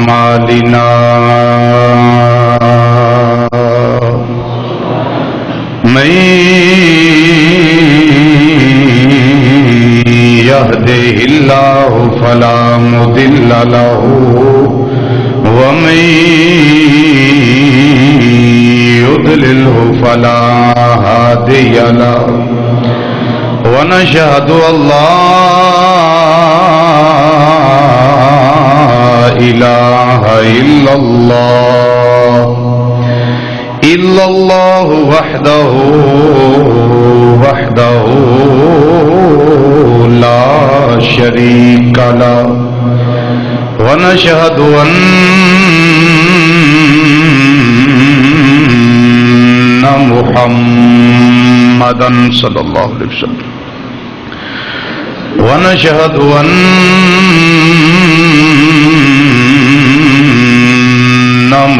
أعمالنا من يهده الله فلا مضل له ومن يضلله فلا هادي له ونشهد أن لا إله إلا الله وحده لا شريك له ونشهد أن محمدا صلى الله عليه وسلم ونشهد أن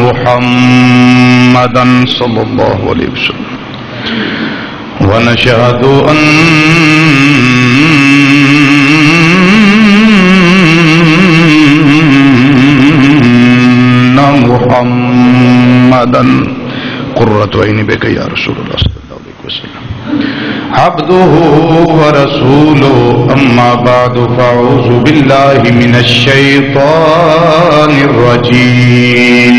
محمدا صلى الله عليه وسلم ونشهد أن محمدا قرة عين بك يا رسول الله صلى الله عليه وسلم عبده ورسوله أما بعد فأعوذ بالله من الشيطان الرجيم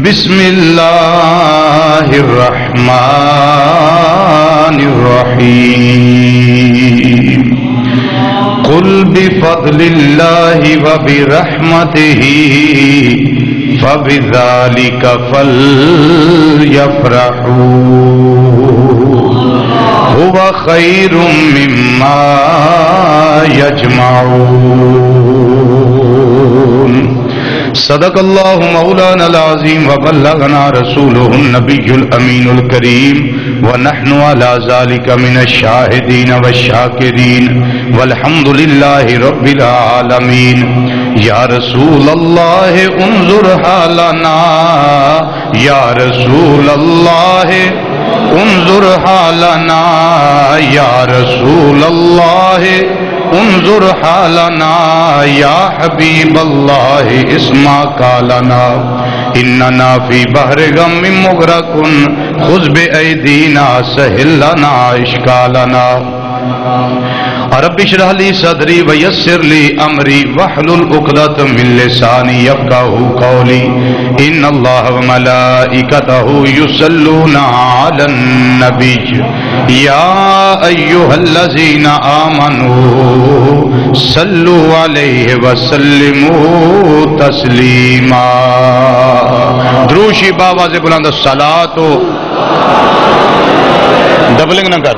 بسم الله الرحمن الرحيم قل بفضل الله وبرحمته فبذلك فليفرحوا هو خير مما يجمعون صدق الله مولانا العظيم وبلغنا رسوله النبي الأمين الكريم ونحن على ذلك من الشاهدين والشاكرين والحمد لله رب العالمين يا رسول الله انظر حالنا يا رسول الله انظر حالنا يا رسول الله انظر حالنا يا حبيب الله اسمع قالنا إننا في بحر غم مغرق خذ بأيدينا سهل لنا إشكالنا رب اشرح لي صدري ويسر لي أمري واحلل عقدة من لساني يفقهوا قولي إن الله وملائكته يصلون على النبي يا أيها الذين آمنوا صلوا عليه وسلموا تسليما دروشی بابا سے بلند الصلاة ڈبلنگ نہ کر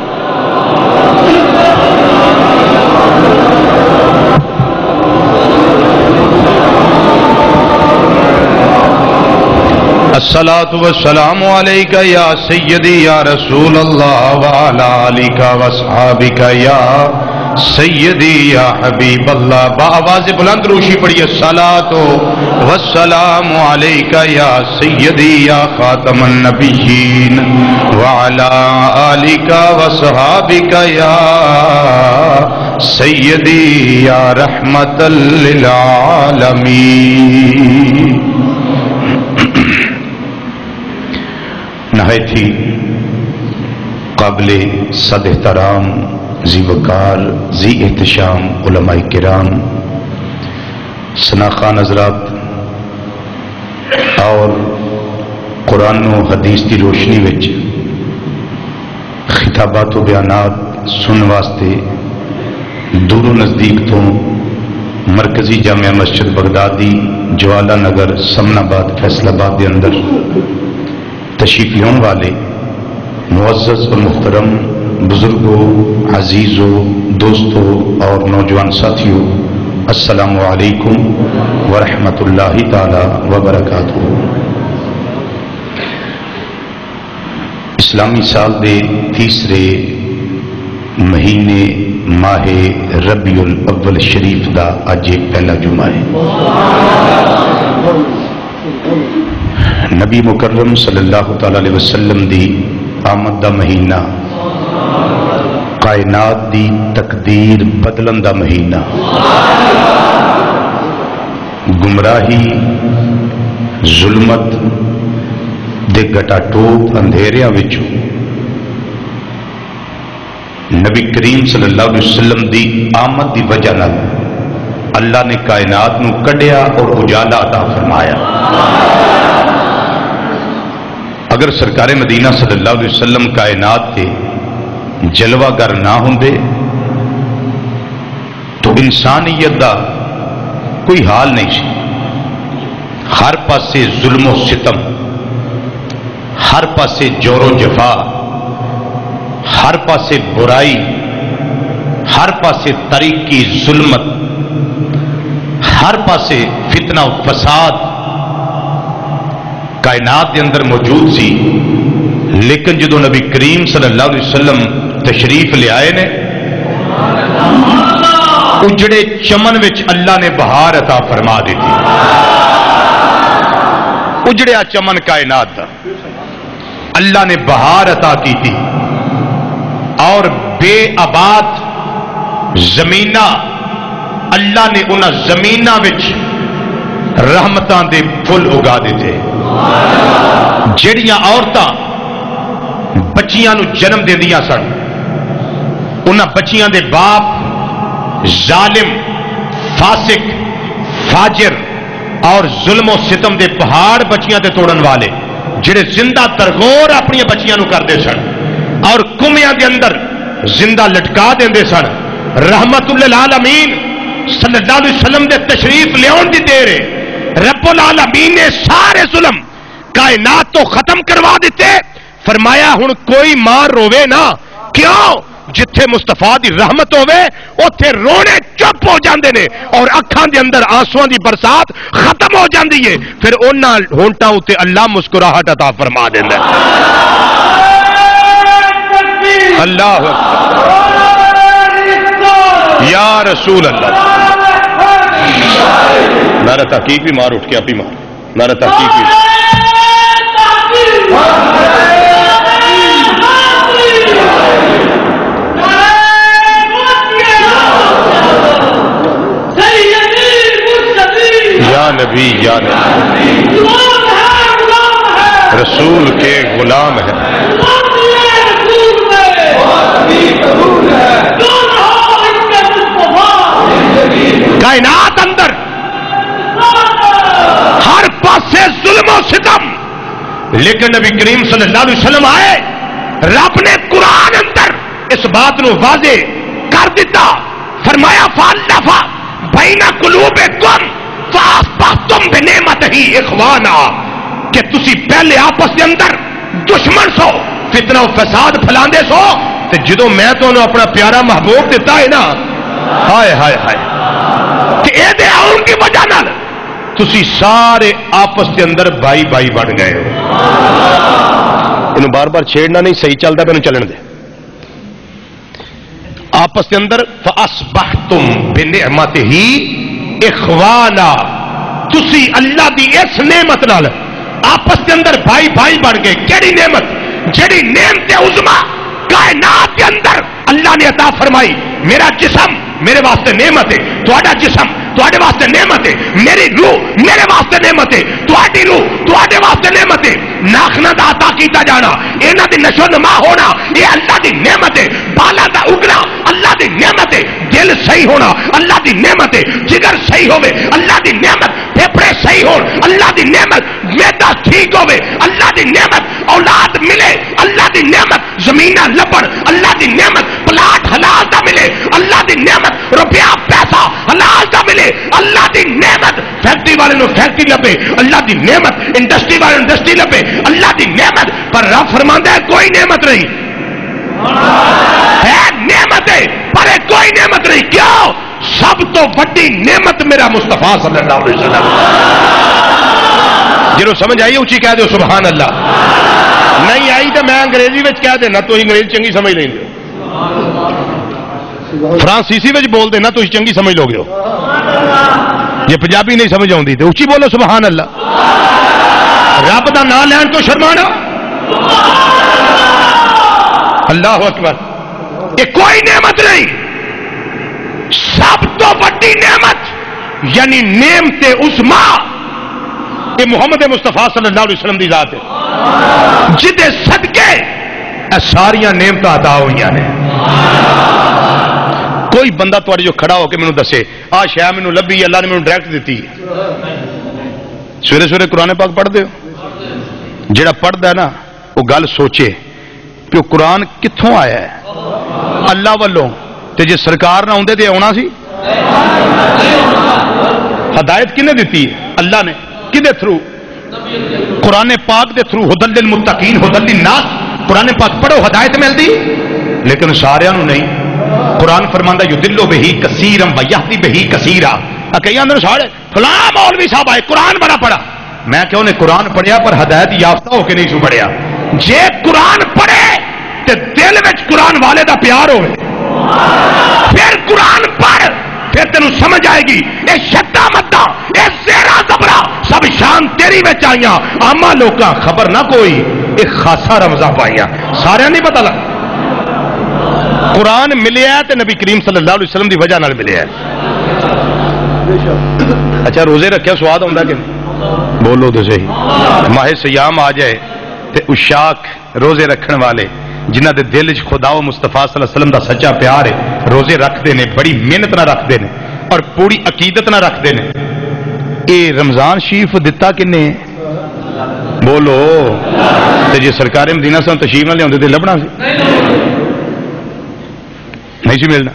الصلاة والسلام عليك يا سيدي يا رسول الله وعلى آلك واصحابك يا سیدی یا حبیب اللہ بآواز بلند روشی پڑھیے الصلاۃ والسلام علیک یا سیدی یا خاتم النبیین وعلی آلک وصحابک یا سیدی یا رحمت للعالمین. نہایت ہی قابل صد احترام ذی وقار ذی احتشام علماء کرام سناخان حضرات اور قرآن و حدیث کی روشنی وچ خطابات و بیانات سن واسطے دور و نزدیک تو مرکزی جامعہ مسجد بغدادی جوالا نگر سمن آباد فیصل آباد کے اندر تشریف لیون والے معزز اور محترم بزرگوں، عزیزوں، دوستوں اور نوجوان ساتھیوں، السلام علیکم ورحمۃ اللہ تعالی وبرکاتہ. اسلامی سال دے تیسرے مہینے ماہ ربیع الاول شریف دا اج پہلا جمعہ ہے. نبی مکرم صلی اللہ تعالی علیہ وسلم دی آمد دا مہینہ، کائنات دی تقدیر بدلن دا مہینہ، گمراہی ظلمت دے گٹا ٹوپ اندھیریاں وچوں نبی کریم صلی اللہ علیہ وسلم دی آمد دی وجہ نال اللہ نے کائنات نو کڈیا اور اجالا عطا فرمایا. اگر سرکار مدینہ صلی اللہ علیہ وسلم کائنات کے جلوہ گر نہ ہوندے تو انسانیت دا کوئی حال نہیں سی. ہر پاسے ظلم و ستم، ہر پاسے جور و جفا، ہر پاسے برائی، ہر پاسے طریقی ظلمت، ہر پاسے فتنہ و فساد کائنات کے اندر موجود سی. لیکن جدو نبی کریم صلی اللہ علیہ وسلم تشریف لے آئے نے اجڑے چمن وچ اللہ نے بہار عطا فرما دیتی. اجڑیا چمن کائنات دا اللہ نے بہار عطا کی تھی اور بے آباد زمینہ اللہ نے انہاں زمینہ وچ رحمتاں دے پھل اگا دیتے. جڑیاں عورتاں بچیاں نو جنم دیندیاں سن انہاں بچیاں دے باپ ظالم فاسق فاجر اور ظلم و ستم دے پہاڑ بچیاں تے توڑن والے جڑے زندہ ترغور اپنی بچیاں نو کردے سن اور کمیاں دے اندر زندہ لٹکا دیندے سن. رحمت للعالمین صلی اللہ علیہ وسلم دے تشریف لیاون دی دیر ہے رب العالمین نے سارے ظلم کائنات تو ختم کروا دیتے. فرمایا ہن کوئی ماں روے نا. کیوں؟ جتھے مصطفیٰ دی رحمت ہوئے اوتھے رونے چپ ہو جاندے نے اور اکھاں دے اندر آنسواں دی برسات ختم ہو جاندی ہے. پھر انہاں ہونٹاں اتے اللہ مسکراہٹ عطا فرما دیندا ہے. اللہ یا رسول اللہ. نعرہ تحقیق بھی مار اٹھ کے اپنی مار. نعرہ تحقیق بھی یا نبی یا نبی رسول کے غلام ہے. کائنات اندر ہر پاسے ظلم و ستم لیکن نبی کریم صلی اللہ علیہ وسلم آئے. رب نے قرآن اندر اس بات نو واضح کر دیتا. فرمایا فالفا بین قلوبکم فاصبحتم بنعمتہ اخوانا کہ تسی پہلے آپس کے اندر دشمن سو فتنہ و فساد پھلاندے سو تے جدو میں تو انہوں اپنا پیارا محبوب دیتا ہے نا ہائے ہائے ہائے کہ اے دے آؤن کی وجہ نال تسی سارے آپس کے اندر بھائی بھائی بڑھ گئے ہو. انہوں بار بار چھیڑنا نہیں صحیح چلتا پہ انہوں چلن دے. آپس کے اندر فَأَصْبَحْتُمْ بِنِعْمَتِهِ اخوانا تسی اللہ دی اس نعمت نال آپس کے اندر بھائی بھائی بڑھ گئے. کیڑی نعمت؟ جڑی نعمت عظما کائنات کے اندر اللہ نے عطا فرمائی. میرا جسم میرے واسطے نعمت ہے، تہاڈا جسم تہاڈے واسطے نعمت ہے، میری روح میرے واسطے نعمت ہے، تہاڈی روح تہاڈے واسطے نعمت ہے. ناخنا دا عطا کیتا جانا، انہاں دی نشو نما ہونا یہ اللہ دی نعمت ہے. بالا دا اگنا اللہ دی نعمت ہے. دل صحیح ہونا اللہ دی نعمت ہے. جگر صحیح ہوے اللہ دی نعمت. پھیپھڑے صحیح ہون اللہ دی نعمت. میدا ٹھیک ہوے اللہ دی نعمت. اولاد ملے اللہ دی نعمت. زمیناں لبن اللہ دی نعمت. پلاٹ حلال دا ملے اللہ دی نعمت. روپیہ پیسہ حلال دا ملے اللہ دی نعمت. فیکٹری والے نو فیکٹری لبے اللہ دی نعمت. انڈسٹری والے نو انڈسٹری لبے اللہ دی نعمت. پر رب فرماندا ہے کوئی نعمت نہیں ہے. نعمت ہے پر کوئی نعمت نہیں. کیوں؟ سب تو بڑی نعمت میرا مصطفیٰ صلی اللہ علیہ وسلم. جنہوں سمجھ آئی اچھی کہہ دو سبحان اللہ. نہیں آئی تو میں انگریزی میں کہہ دینا تو انگریزی چنگی سمجھ لیں گے. فرانسیسی میں بول دینا تو چنگی سمجھ لو گے. یہ پنجابی نہیں سمجھ آؤں تو اچھی بولو سبحان اللہ. رب دا نام لین تو شرمانا. اللہ اکبر. یہ کوئی نعمت نہیں. سب تو بڑی نعمت یعنی نعمت عظما یہ محمد مصطفیٰ صلی اللہ علیہ وسلم دی ذات ہے جدے صدقے ساریاں نعمت عطا ہوئی نے. کوئی بندہ تھوڑی جو کھڑا ہو کے مینوں دسے آ شے مینوں لبھی اللہ نے مینوں ڈائریکٹ دیتی ہے. سویرے سویرے قرآن پاک پڑھ دے ہو جڑا پڑھدا ہے نا وہ گل سوچے کہ وہ قرآن کتھوں آیا ہے اللہ والوں تے جے سرکار نہ ہوندے تے آنا سی. ہدایت کنے دیتی ہے اللہ نے کدے تھرو قرآن پاک دے تھرو ہدل للمتقین ہدل للناس. قرآن پاک پڑھو ہدایت ملتی لیکن سارے نہیں. قرآن فرماندا یدل بہی کثیرا ویہدی بہی کثیرا. کئی اندر ساڑے فلاں مولوی صاحب آئے قرآن بڑا پڑھا. میں کہ انہیں قرآن پڑھیا پر ہدایت یافتہ ہو کے نہیں سو پڑھیا. جے قرآن پڑھے تے دل وچ قرآن والے دا پیار ہوئے پھر قرآن پڑھ پھر تینوں سمجھ آئے گی اے شدہ مدہ اے زیرہ زبرہ سب شان تیری وچ آئیاں عامہ لوکاں خبر نہ کوئی اے خاصا رمضان پائیاں سارے نہیں پتہ لگ. قرآن ملیا ہے تے نبی کریم صلی اللہ علیہ وسلم دی وجہ نال ملیا ہے. اچھا روزے رکھیا سواد ہوندا کہ بولو تو صحیح. ماہ سیام آ جائے تے اشاق روزے رکھن والے جنہ دے دل وچ خدا و مصطفیٰ صلی اللہ علیہ وسلم دا سچا پیار ہے روزے رکھتے ہیں بڑی محنت نہ رکھتے ہیں اور پوری عقیدت نہ رکھتے ہیں. اے رمضان شریف دتا کنے بولو تے جے سرکار مدینہ سے تشریف نہ لے تے لبنا سی نہیں سی ملنا.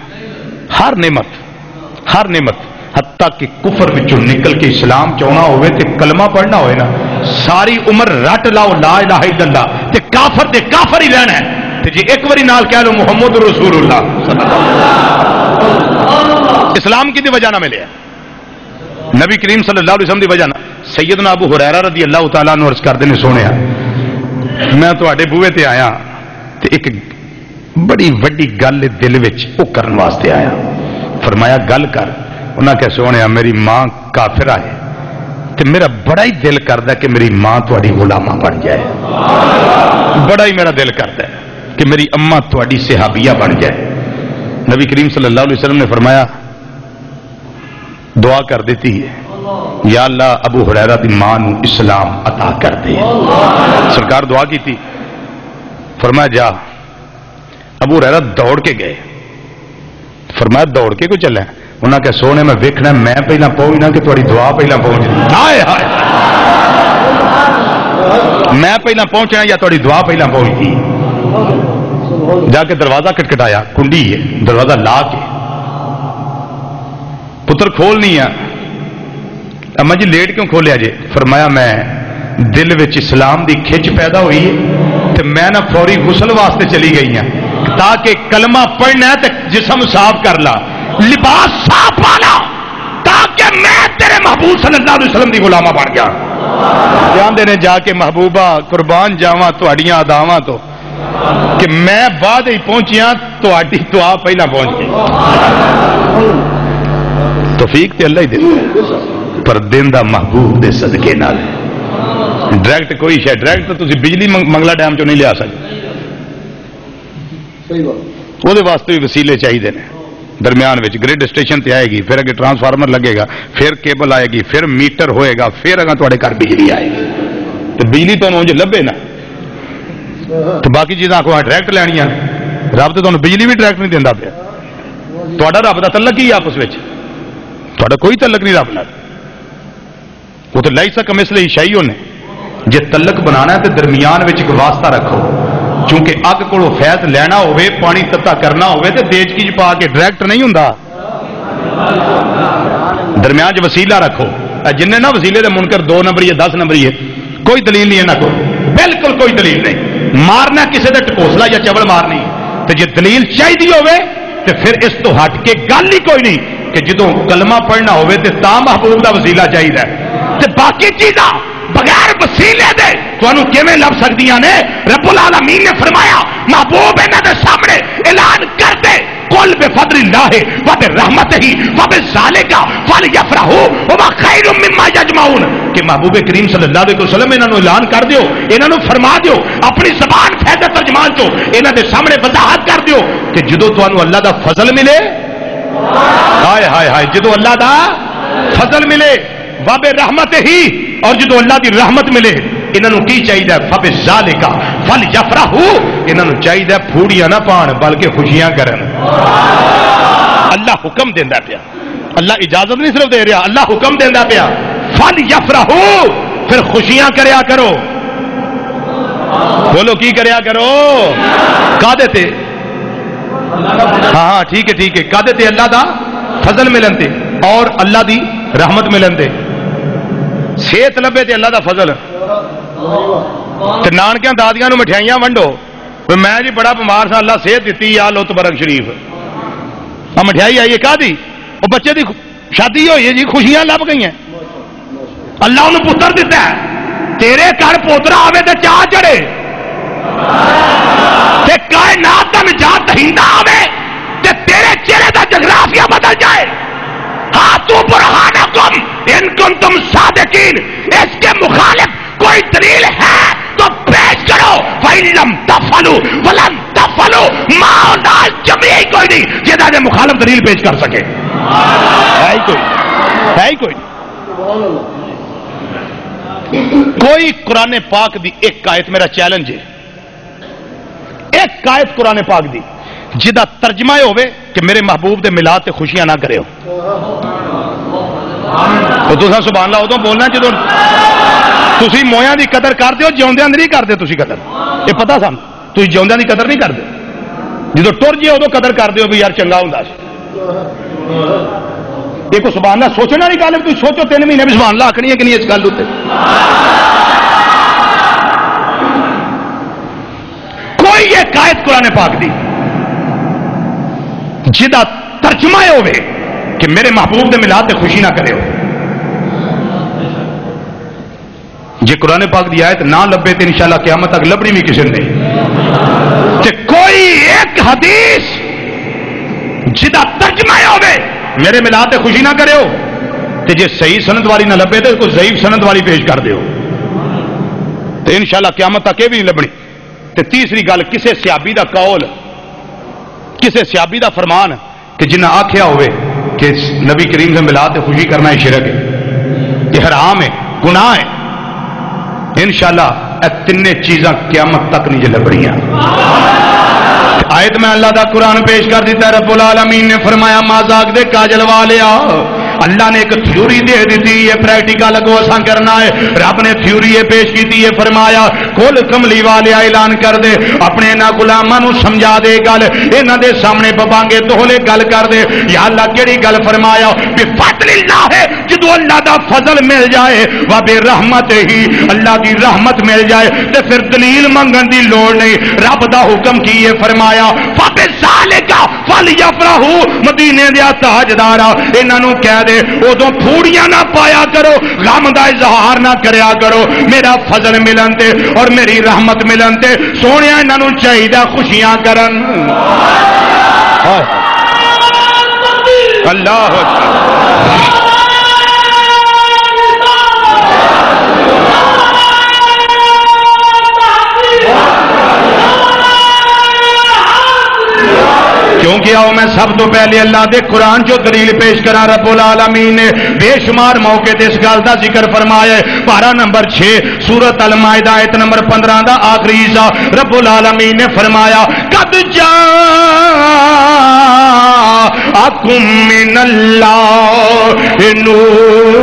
ہر نعمت حتیٰ کہ کفر وچوں نکل کے اسلام چاہنا ہوئے تے کلمہ پڑھنا ہوئے نا ساری عمر رٹ لاؤ لا الہ الا اللہ تے کافر ہی رہنا ہے. تے جی ایک باری نال کہہ لو محمد رسول اللہ اسلام کی دی وجہ نہ ملے نبی کریم صلی اللہ علیہ وسلم دی وجہ نہ. سیدنا ابو ہریرہ رضی اللہ تعالیٰ عنہ عرض کردے نے سونیا میں تواڈے بوئے تے آیا تے ایک بڑی وڈی گل دل وچ او کرن واسطے آیا. فرمایا گل کر. انہاں کہ سونیا میری ماں کافر آئے تے میرا بڑا ہی دل کردا کہ میری ماں تواڈی غلامہ بن جائے. بڑا ہی میرا دل کردا ہے کہ میری اماں تواڈی صحابیہ بن جائے. نبی کریم صلی اللہ علیہ وسلم نے فرمایا دعا کر دیتی ہے یا اللہ ابو ہریرہ دی ماں نو اسلام عطا کر دے. سرکار دعا کی تھی. فرمایا جا. ابو ہریرہ دوڑ کے گئے. فرمایا دوڑ کے کو چلے. انہاں کہ سونے میں ویکھنا میں پہلا پہنچنا کہ تھوڑی دعا پہلا پہنچنی. ہائے ہائے میں پہلا پہنچنا یا تھوڑی دعا پہلا پہنچی. جا کے دروازہ کٹکھٹایا کنڈی ہے دروازہ لا کے پتر کھولنی ہے. اما جی لیٹ کیوں کھولیا جے؟ فرمایا میں دل وچ اسلام دی کھچ پیدا ہوئی ہے تے میں نہ فوری غسل واسطے چلی گئی ہوں تاکہ کلمہ پڑھنا ہے تے جسم صاف کر لا لباس صاف والا تاکہ میں تیرے محبوب صلی اللہ علیہ وسلم دی غلامہ بن گیا. جان دینے جا کے محبوبہ قربان جاواں تہاڈیاں اداواں تو کہ میں بعد ہی پہنچیاں تہاڈی دعا پہلا پہنچ گئی. توفیق تے اللہ ہی دے پر دین دا محبوب دے صدقے نال ڈائریکٹ کوئی شے ڈائریکٹ تو تسی بجلی منگلا ڈیم چوں نہیں لیا سکتے. وہ دے واسطے بھی وسیلے چاہیے نے. درمیان وچ گریڈ اسٹیشن تے آئے گی پھر اگے ٹرانسفارمر لگے گا پھر کیبل آئے گی پھر میٹر ہوئے گا پھر اگاں تواڈے گھر بجلی آئے گی. تو بجلی تو انج لبے نا تو باقی چیزاں کو ڈائریکٹ لینیاں. رب تو تمہیں بجلی بھی ڈائریکٹ نہیں دینا پیا. تھوڑا رب کا تعلق ہی آپس میں تھوڑا کوئی تعلق نہیں رب نال. وہ تو لائی سا کمسلے ہی شاہی ہونے جے تعلق بنانا ہے تو درمیان وچ ایک واسطہ رکھو چونکہ اگ کو فیض لینا ہوئے پانی تتا کرنا ہوئے تو دیج کی پا کے ڈائریکٹ نہیں ہوں. درمیان چ وسیلہ رکھو. جن نہ وسیلے دے منکر 2 نمبری ہے 10 نمبری ہے کوئی دلیل نہیں ہے نہ کوئی بالکل کوئی دلیل نہیں. مارنا کسی کا ٹکوسلا یا چبل مارنی تو جی دلیل چاہیے ہوئے تو پھر اس تو ہٹ کے گل ہی کوئی نہیں کہ جدوں کلمہ پڑھنا ہوئے تو تا محبوب کا وسیلہ چاہیے تے باقی چیزاں بغیر وسیلے دے تانوں کیویں لب سکدیاں نے. رب العالمین نے فرمایا محبوب انہاں دے سامنے اعلان کر دے قل بفضل اللہ وبرحمتہ وبذالک فلیفرحوا وما خیر مما یجمعون کہ محبوب کریم صلی اللہ علیہ وسلم انہاں نوں اعلان کر دیو انہاں نوں فرما دیو اپنی زبان فیض ترجمان چو انہاں دے سامنے وضاحت کر دیو کہ جدوں تانوں اللہ دا فضل ملے ہائے ہائے ہائے جدوں اللہ دا فضل ملے وب رحمت ہی، اور جدو اللہ دی رحمت ملے انہوں کی چاہیے فبذالک فلیفرحوا، انہوں چاہیے پھوڑیاں نہ پان بلکہ خوشیاں کرن۔ اللہ حکم دینا پیا، اللہ اجازت نہیں صرف دے رہا، اللہ حکم دینا پیا فلیفرحوا، پھر خوشیاں کریا کرو۔ بولو کی کریا کرو؟ کادے تے؟ ہاں ٹھیک ہے ٹھیک ہے، کادے تے؟ اللہ دا فضل ملن تے اور اللہ دی رحمت ملن تے۔ صحت لبے تے اللہ دا فضل، تے نانکیاں دادیاں نو مٹھائیاں ونڈو، میں جی بڑا بیمار سا اللہ صحت دیتی یا لو تبارک شریف، آ مٹھائی آئی ہے کا دی؟ وہ بچے دی شادی ہوئی ہے جی، خوشیاں لب گئی ہیں، اللہ انہوں پتر دیتا ہے، تیرے گھر پوترا آوے تے چاہ چڑھے، تے کائنات دا نجات دہندہ آوے تے تیرے چہرے دا جغرافیہ بدل جائے۔ ہاتھوں برہانکم ان کنتم صادقین، اس کے مخالف کوئی دلیل ہے تو پیش کرو، فَإِن لَّمْ تَفْعَلُوا وَلَن تَفْعَلُوا مَا جمعی کوئی نہیں جہاں دے مخالف دلیل پیش کر سکے، ہے ہی کوئی نہیں۔ کوئی قرآن پاک دی ایک آیت، میرا چیلنج ہے، ایک آیت قرآن پاک دی جدا ترجمہ ہوئے کہ میرے محبوب دے ملاد تے خوشیاں نہ کرے ہو، تو تساں سبحان اللہ ادو بولنا جدو تسی مویاں دی قدر کرتے ہو، جیوندیاں دی نہیں کرتے تسی قدر، یہ پتہ سن تسی جیوندیاں دی قدر نہیں کرتے، جدو ٹر جی ادو قدر کرتے ہو بھی یار چنگا ہوندا سی۔ یہ کو سبحان اللہ سوچنا نہیں گل، تھی سوچو 3 مہینے بھی سبحان اللہ آخنی ہے کہ نہیں اس گل اتنے؟ کوئی ایک آیت قرآن پاک دی جدا ترجمہ ہوئے کہ میرے محبوب دے ملاد تے خوشی نہ کرے ہو، جی قرآن پاک دی آیت نہ لبے تے انشاءاللہ قیامت تک لبنی بھی کسی نے، تے کوئی ایک حدیث جدا ترجمہ ہوئے میرے ملاد تے خوشی نہ کرے ہو، تے جے صحیح سند والی نہ لبے تے کوئی ضعیف سند والی پیش کر دیو، تے انشاءاللہ قیامت تک یہ بھی نہیں لبنی۔ تے تیسری گل، کسے صحابی دا قول، کسے صحابی دا فرمان کہ جنہ آکھیا ہوئے کہ نبی کریم سے ملاد تے خوشی کرنا ہے شرک ہے، یہ حرام ہے، گناہ ہے، انشاءاللہ اے تینے چیزاں قیامت تک نہیں لبڑیاں۔ آیت میں اللہ دا قرآن پیش کر دیتا ہے، رب العالمین نے فرمایا مازاق دے کاجل والیا، اللہ نے ایک تھیوری دے دیتی ہے، پریکٹیکل اگو اساں کرنا ہے، رب نے تھیوری پیش کی ہے، فرمایا کل کملی والے اعلان کر دے، اپنے انہاں غلاماں نو سمجھا دے گل، انہاں دے سامنے ببانگے تولے گل کر دے، یا اللہ کیڑی گل فرمایا بفضل اللہ ہے، جدو اللہ دا فضل مل جائے و برحمت ہی، اللہ دی رحمت مل جائے تے پھر دلیل منگن دی لوڑ نہیں، رب دا حکم کی ہے، فرمایا فبذالک فلیفرحوا، مدینے دیا تاجدارا انہاں نو کہہ دے ادو پھوڑیاں نہ پایا کرو، غم دا اظہار نہ کریا کرو، میرا فضل ملن تے اور میری رحمت ملن تے سونے انہاں نو چاہیے خوشیاں کرن۔ اللہ اکبر۔ کیونکہ آؤ میں سب تو پہلے اللہ دے قرآن جو دلیل پیش کرا، رب العالمین نے بے شمار موقع تے اس گل دا ذکر فرمایا ہے، پارہ نمبر 6 سورۃ المائدہ آیت نمبر 15 دا آخری حصہ، رب العالمین نے فرمایا قد جاءکم من اللہ نور،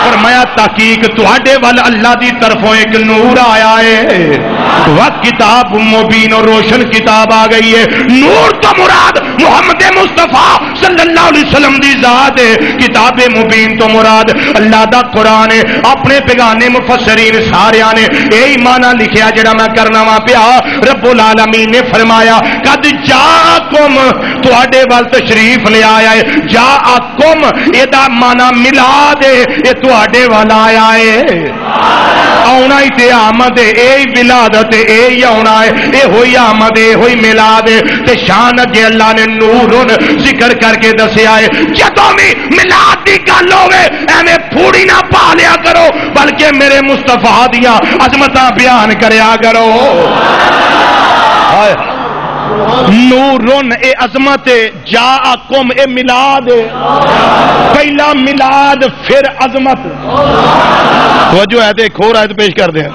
فرمایا تحقیق تواڈے وال اللہ دی طرفوں ایک نور آیا ہے، وقت کتاب مبین اور روشن کتاب آ گئی ہے۔ نور تو مراد محمد مصطفیٰ صلی اللہ علیہ وسلم دی ذات ہے، کتاب مبین تو مراد اللہ دا قرآن ہے۔ اپنے پیغانے مفسرین سارے نے یہی معنی لکھیا جڑا میں کرنا وا پیا، رب العالمین نے فرمایا قد جاکم، تواڈے وال تشریف لے آیا ہے، جاکم یہ دا معنی ملاد ہے، یہ تواڈے وال آیا ہے، آنا ہی تے آمد ہے، اے ولادت ہے، اے ہی آنا ہے، اے ہوئی آمد ہے، ہوئی ملاد ہے، تے شان اگے اللہ نے نورن ذکر کر کے دسیا ہے۔ جدوں بھی ملاد دی گل ہوے ایویں پھوڑی نہ پا لیا کرو، بلکہ میرے مصطفیٰ دیاں عظمتاں بیان کریا کرو۔ نورن اے عظمت جاءکم اے ملاد پہلا ملاد پھر عظمت توجہ ہے ایک اور آیت پیش کر دیں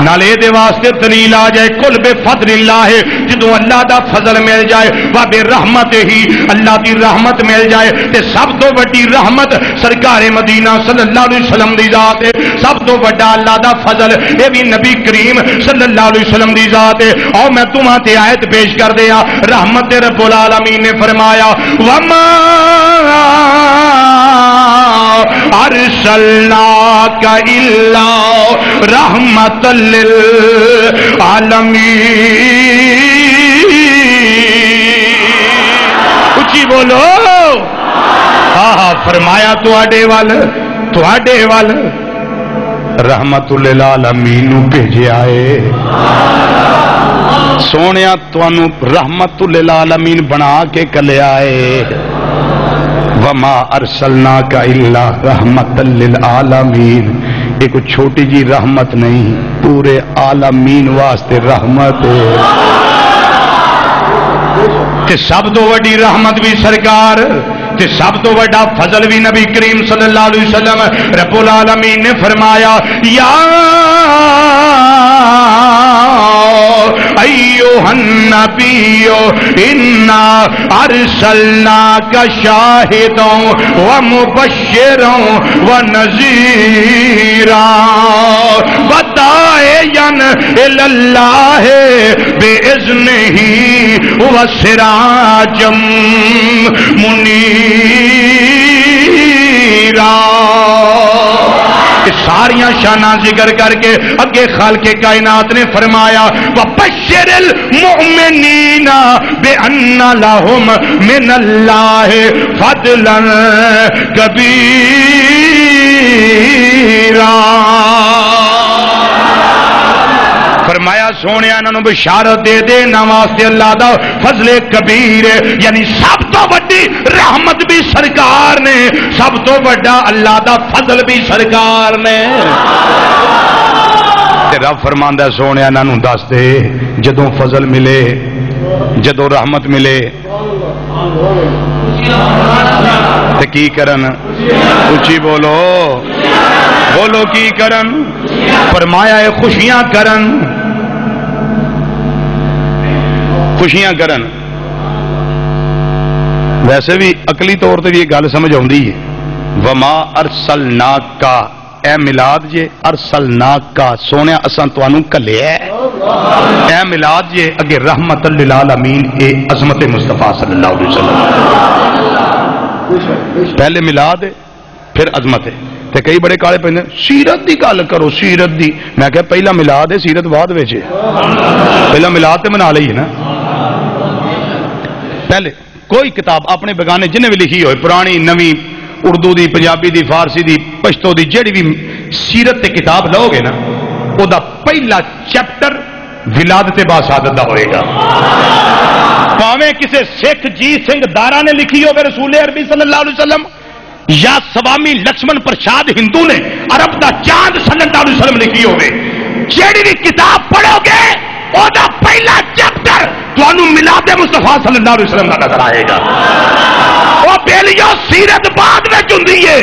نالے دے واسطے دلیل آ جائے کل بے فضل اللہ جدوں اللہ دا فضل مل جائے و بے رحمت ہی اللہ دی رحمت مل جائے تے سب تو بڑی رحمت سرکار مدینہ صلی اللہ علیہ وسلم دی ذات ہے سب تو بڑا اللہ دا فضل اے بھی نبی کریم صلی اللہ علیہ وسلم دی ذات ہے اور میں تمہاں تے آیت پیش کر دیا رحمت رب العالمین نے فرمایا وما ارسلناک الا رحمت اچھی بولو ہاں فرمایا تواڈے وال رحمت للعالمین بھیجیا ہے سونیا تانوں رحمت للعالمین بنا کے کلیا ہے وما ارسلناک الا رحمت للعالمین ایک چھوٹی جی رحمت نہیں پورے عالمین واسطے رحمت ہے تے سب تو بڑی رحمت بھی سرکار تے سب تو بڑا فضل بھی نبی کریم صلی اللہ علیہ وسلم رب العالمین نے فرمایا یا ایوہ النبی انا ارسلناک شاہدا ومبشرا ونذیرا وداعیا الاللہ باذنہ وسراجا منیرا ساریاں شانہ ذکر کر کے اگے خالق کائنات نے فرمایا وَبَشِّرِ الْمُؤْمِنِينَ بِأَنَّ لَهُمْ مِنَ اللَّهِ فَضْلًا كَبِيرًا فرمایا سونے انہوں بشارت دے دے نواستے اللہ دا فضل کبیر یعنی سب تو بڑی رحمت بھی سرکار نے سب تو بڑا اللہ دا فضل بھی سرکار نے رب فرماندہ سونے انہوں دس دے جدوں فضل ملے جدوں رحمت ملے تے کی کرن اچھی بولو بولو کی کرن فرمایا ہے خوشیاں کرن خوشیاں کرن ویسے بھی عقلی طور تے یہ گل سمجھ آؤندی ہے وما ارسلناک اے ملاد جے ارسلناک سونے اساں تانوں کلیا ہے اے ملاد جے اگے رحمت للعالمین اے عظمت مصطفیٰ صلی اللہ علیہ وسلم پہلے ملاد ہے پھر عظمت ہے تے کئی بڑے کالے پہنے سیرت دی گل کرو سیرت دی میں کہ پہلا ملاد ہے سیرت بعد وچ ہے پہلا ملاد تے منا لئی ہے نا پہلے کوئی کتاب اپنے بگانے جنہیں بھی لکھی ہوئے پرانی نوی اردو دی پنجابی دی فارسی دی پشتو دی جڑی بھی سیرت تے کتاب لو گے نا او دا پہلا چیپٹر ولادت با سعادت دا ہوئے گا پاویں کسے سکھ جی سنگھ دارا نے لکھی ہوئے رسول عربی صلی اللہ علیہ وسلم یا سوامی لکشمن پرشاد ہندو نے عرب دا چاند صلی اللہ علیہ وسلم لکھی ہوئے جیڑی بھی کتاب پڑھو گے او دا پہلا چیپٹر توانو ملاد مصطفیٰ صلی اللہ علیہ وسلم کا نظر آئے گا او بیلیو سیرت بعد میں چندی ہے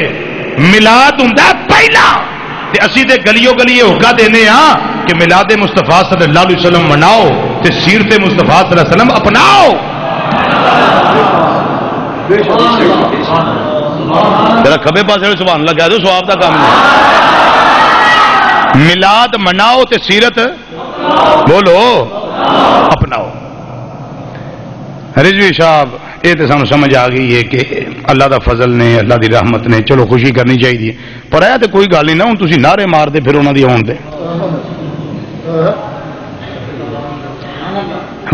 ملاد ہوندا پہلا تے اسی تے گلیوں گلیے ہوکا دینے ہاں کہ ملاد مصطفیٰ صلی اللہ علیہ وسلم مناؤ تے سیرت مصطفیٰ صلی اللہ علیہ وسلم اپناؤ ذرا کھبے پاسے سبحان اللہ کہہ دو ثواب دا کام نہیں ملاد مناؤ تے سیرت بولو اپناؤ رضوی صاحب یہ تو سانو سمجھ آ گئی ہے کہ اللہ دا فضل نے اللہ دی رحمت نے چلو خوشی کرنی چاہیے پر ہے تو کوئی گل نہیں نا ہوں تسی نعرے مار دے پھر انہوں دی آن دے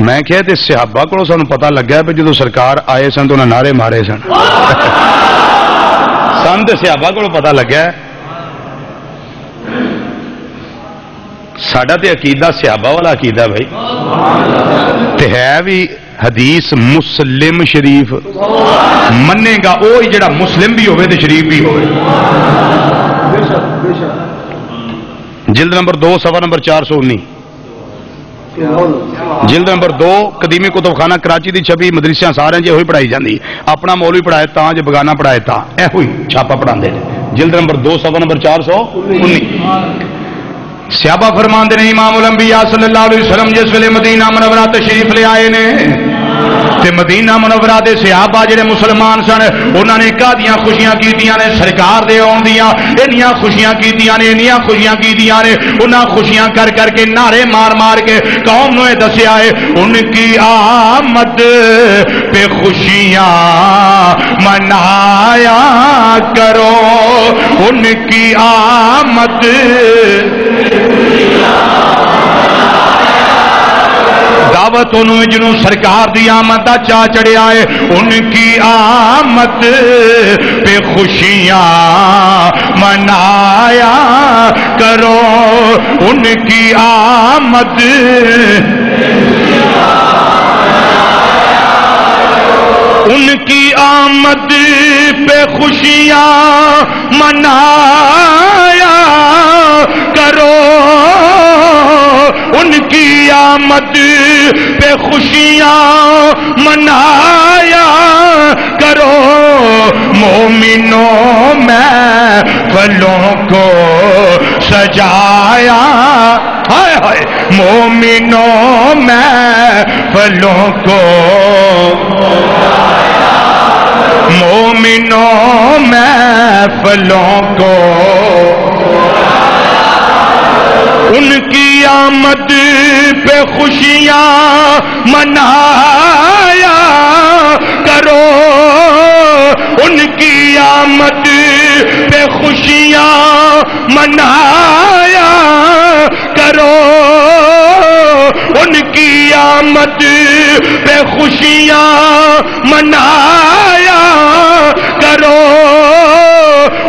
میں کہتے صحابہ کو سانو پتہ لگا ہے جدو سرکار آئے سن تو انہوں نے نعرے مارے سن سن تے صحابہ کو پتہ لگا ہے ساڈا تے عقیدہ صحابہ والا عقیدہ بھائی تے ہے بھی حدیث مسلم شریف منے گا وہی جڑا مسلم بھی ہوئے تے شریف بھی ہوئے جلد نمبر 2 صفحہ نمبر 419 جلد نمبر 2 قدیمی کتب خانہ کراچی دی چھپی مدرسیاں سارے جی ہوئی پڑھائی جاندی اپنا مولوی پڑھائے تا جے بگانا پڑھائے تا اے ہوئی چھاپا پڑھاندے جلد نمبر 2 صفحہ نمبر 419 صحابہ فرماندے نے امام الانبیاء صلی اللہ علیہ وسلم جس ویلے مدینہ منورہ تشریف لے آئے نے تے مدینہ منورہ دے صحابہ جڑے مسلمان سن انہاں نے کادیاں خوشیاں کیتیاں نے سرکار دے آن دیاں انیاں خوشیاں کیتیاں نے انیاں خوشیاں کیتیاں نے انہاں خوشیاں کر کر کے نعرے مار مار کے قوم نے دسیا ہے ان کی آمد پہ خوشیاں منایا کرو ان کی آمد دعوت انہوں جنہوں سرکار دی آمد دا چاہ چڑھیا ہے ان کی آمد پہ خوشیاں منایا کرو ان کی آمد ان کی آمد پہ خوشیاں منایا کرو ان کی آمد پہ خوشیاں منایا کرو مومنوں میں پھلوں کو سجایا ہائے ہائے مومنوں میں پھلوں کو مومنوں میں پھلوں کو ان کی آمد پہ خوشیاں منایا کرو ان کی آمد پہ خوشیاں منایا کرو ان کی آمد پہ خوشیاں منایا کرو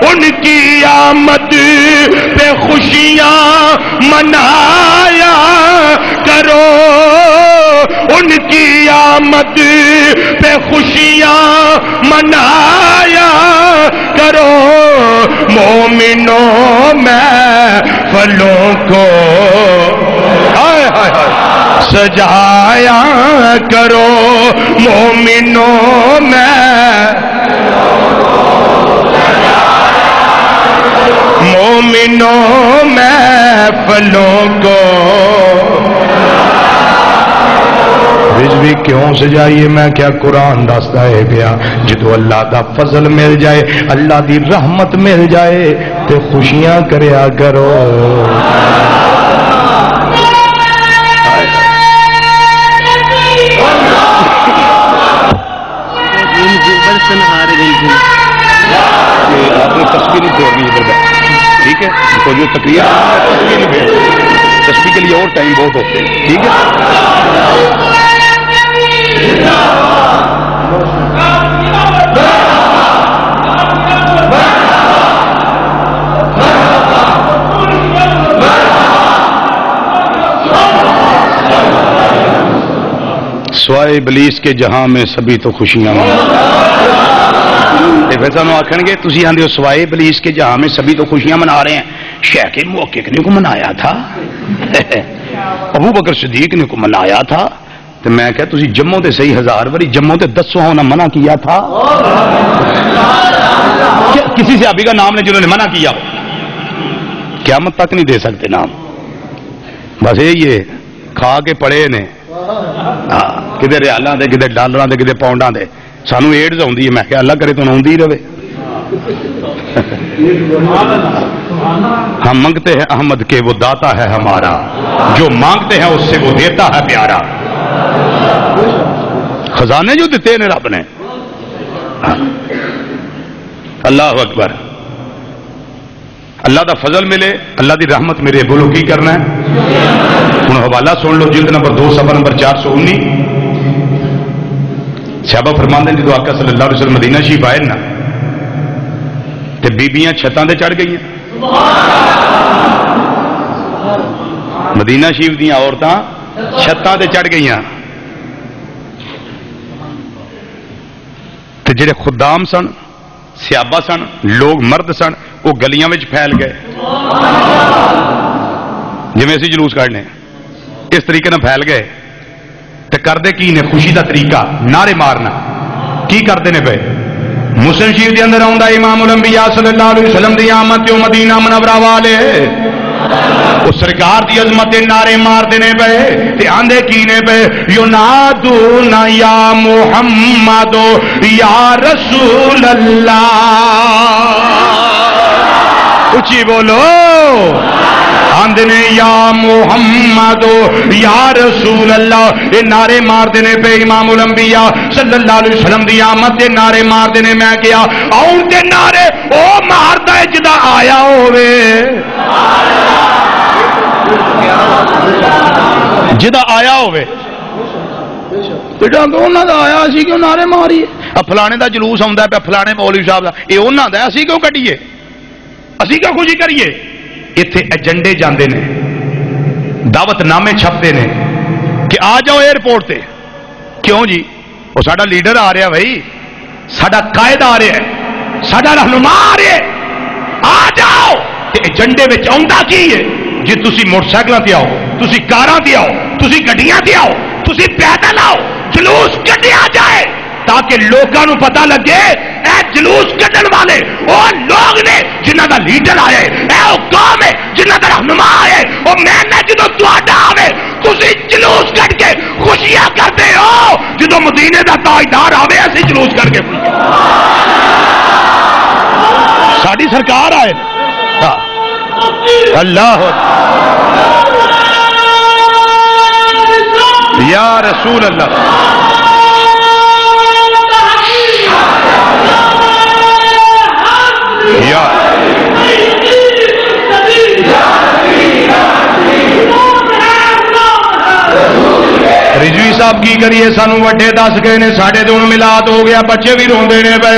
ان کی آمد پہ خوشیاں منایا کرو ان کی آمد پہ خوشیاں منایا کرو مومنوں میں پھلوں کو سجایا کرو مومنوں میں مومنوں میں پھلوں کو بھی کیوں سجائیے میں کیا قرآن دستا ہے پیا جدو اللہ دا فضل مل جائے اللہ دی رحمت مل جائے تو خوشیاں کریا کرو آپ نے تصویر نہیں پھیرنی ادھر ٹھیک ہے تو جو تقریر تصویر نہیں پھیر تصویر کے لیے اور ٹائم بہت ہوتے ہیں ٹھیک ہے سوائے ابلیس کے جہاں میں سبھی تو خوشیاں پھر سانو آخر گے تھی آدھے ہو سوائے ابلیس کے جہاں میں سبھی تو خوشیاں منا رہے ہیں شیخ کے محقق نے کو منایا تھا ابو بکر صدیق نے کو منایا تھا تو میں کہ تسی جموں تے صحیح 1000 باری جموں تے 10 ہونا منع کیا تھا کسی صحابی کا نام نے جنہوں نے منع کیا قیامت تک نہیں دے سکتے نام بس یہی ہے کھا کے پڑے نے کدے ریالاں دے کدے ڈالراں دے کدے پاؤنڈاں دے سانو ایڈز آتی ہے میں کہ اللہ کرے تو آتی رہے ہم منگتے ہیں احمد کے وہ داتا ہے ہمارا جو مانگتے ہیں اس سے وہ دیتا ہے پیارا خزانے جو دیتے ہیں رب نے اللہ اکبر اللہ دا فضل ملے اللہ دی رحمت میرے بولو کی کرنا ہے ہوں حوالہ سن لو جلد نمبر 2 صفحہ نمبر 419 صحابہ فرماندے ہیں جدو آقا صلی اللہ علیہ وسلم مدینہ شریف آئے نا تے بیبیاں چھتاں تے چڑھ گئی مدینہ شریف دیاں عورتاں چھتاں تے چڑھ گئی تے جڑے خدام سن سیابہ سن لوگ مرد سن وہ گلیاں وچ پھیل گئے جویں اسی جلوس کھڑنے اس طریقے نہ پھیل گئے تے کردے کی نے خوشی دا طریقہ نعرے مارنا کی کرتے نے پے مسلم شریف دے اندر آندا امام الانبیاء صلی اللہ علیہ وسلم دی آمد تے مدینہ منورہ والے اس سرکار دی عظمت نعرے مار دینے پہ تے آندے کینے پہ ینادون یا محمد یا رسول اللہ اچھی بولو آندے نے یا محمد یا رسول اللہ یہ نعرے مار دینے پہ امام الانبیاء صلی اللہ علیہ وسلم دی آمد دے نعرے مار دینے میں کیا آؤں دے نعرے او ماردا ہے جدا آیا ہوئے جدا آیا ہوئے آیا اسی کیوں نعرے ماری فلانے دا جلوس آتا پہ فلانے مولوی صاحب دا یہ انہوں دا اسی کیوں کٹیے اسی کیوں خوشی کریے اتنے ایجنڈے جاندے نے دعوت نامے چھپتے نے کہ آ جاؤ ایئرپورٹ تے کیوں جی وہ ساڈا لیڈر آ رہا بھائی ساڈا قائد آ رہا ہے ساڈا رہنما آ رہا ہے آ جاؤ ایجنڈے میں آؤں کی ہے جی تسی موٹر سائیکل تے آؤ تسی کاراں تے آؤ تسی گڈیاں تے آؤ تسی پیدل آؤ جلوس کڈیا جائے تاکہ لوگوں کو پتہ لگے اے جلوس کڈن والے وہ لوگ نے جنہاں دا لیڈر آیا ہے اے وہ قوم ہے جنہاں دا رہنما آیا ہے وہ میں نے جدوں تہاڈا آوے تسی جلوس کڈ کے خوشیاں کرتے ہو جدوں مدینے دا تاجدار آوے اسی جلوس کر کے ساڈی سرکار آئے اللہ یا رسول اللہ یا رضوی صاحب کی کریے سانو وڈے دس گئے نے ساڈے تو ملاد ہو گیا بچے بھی روندے نے پے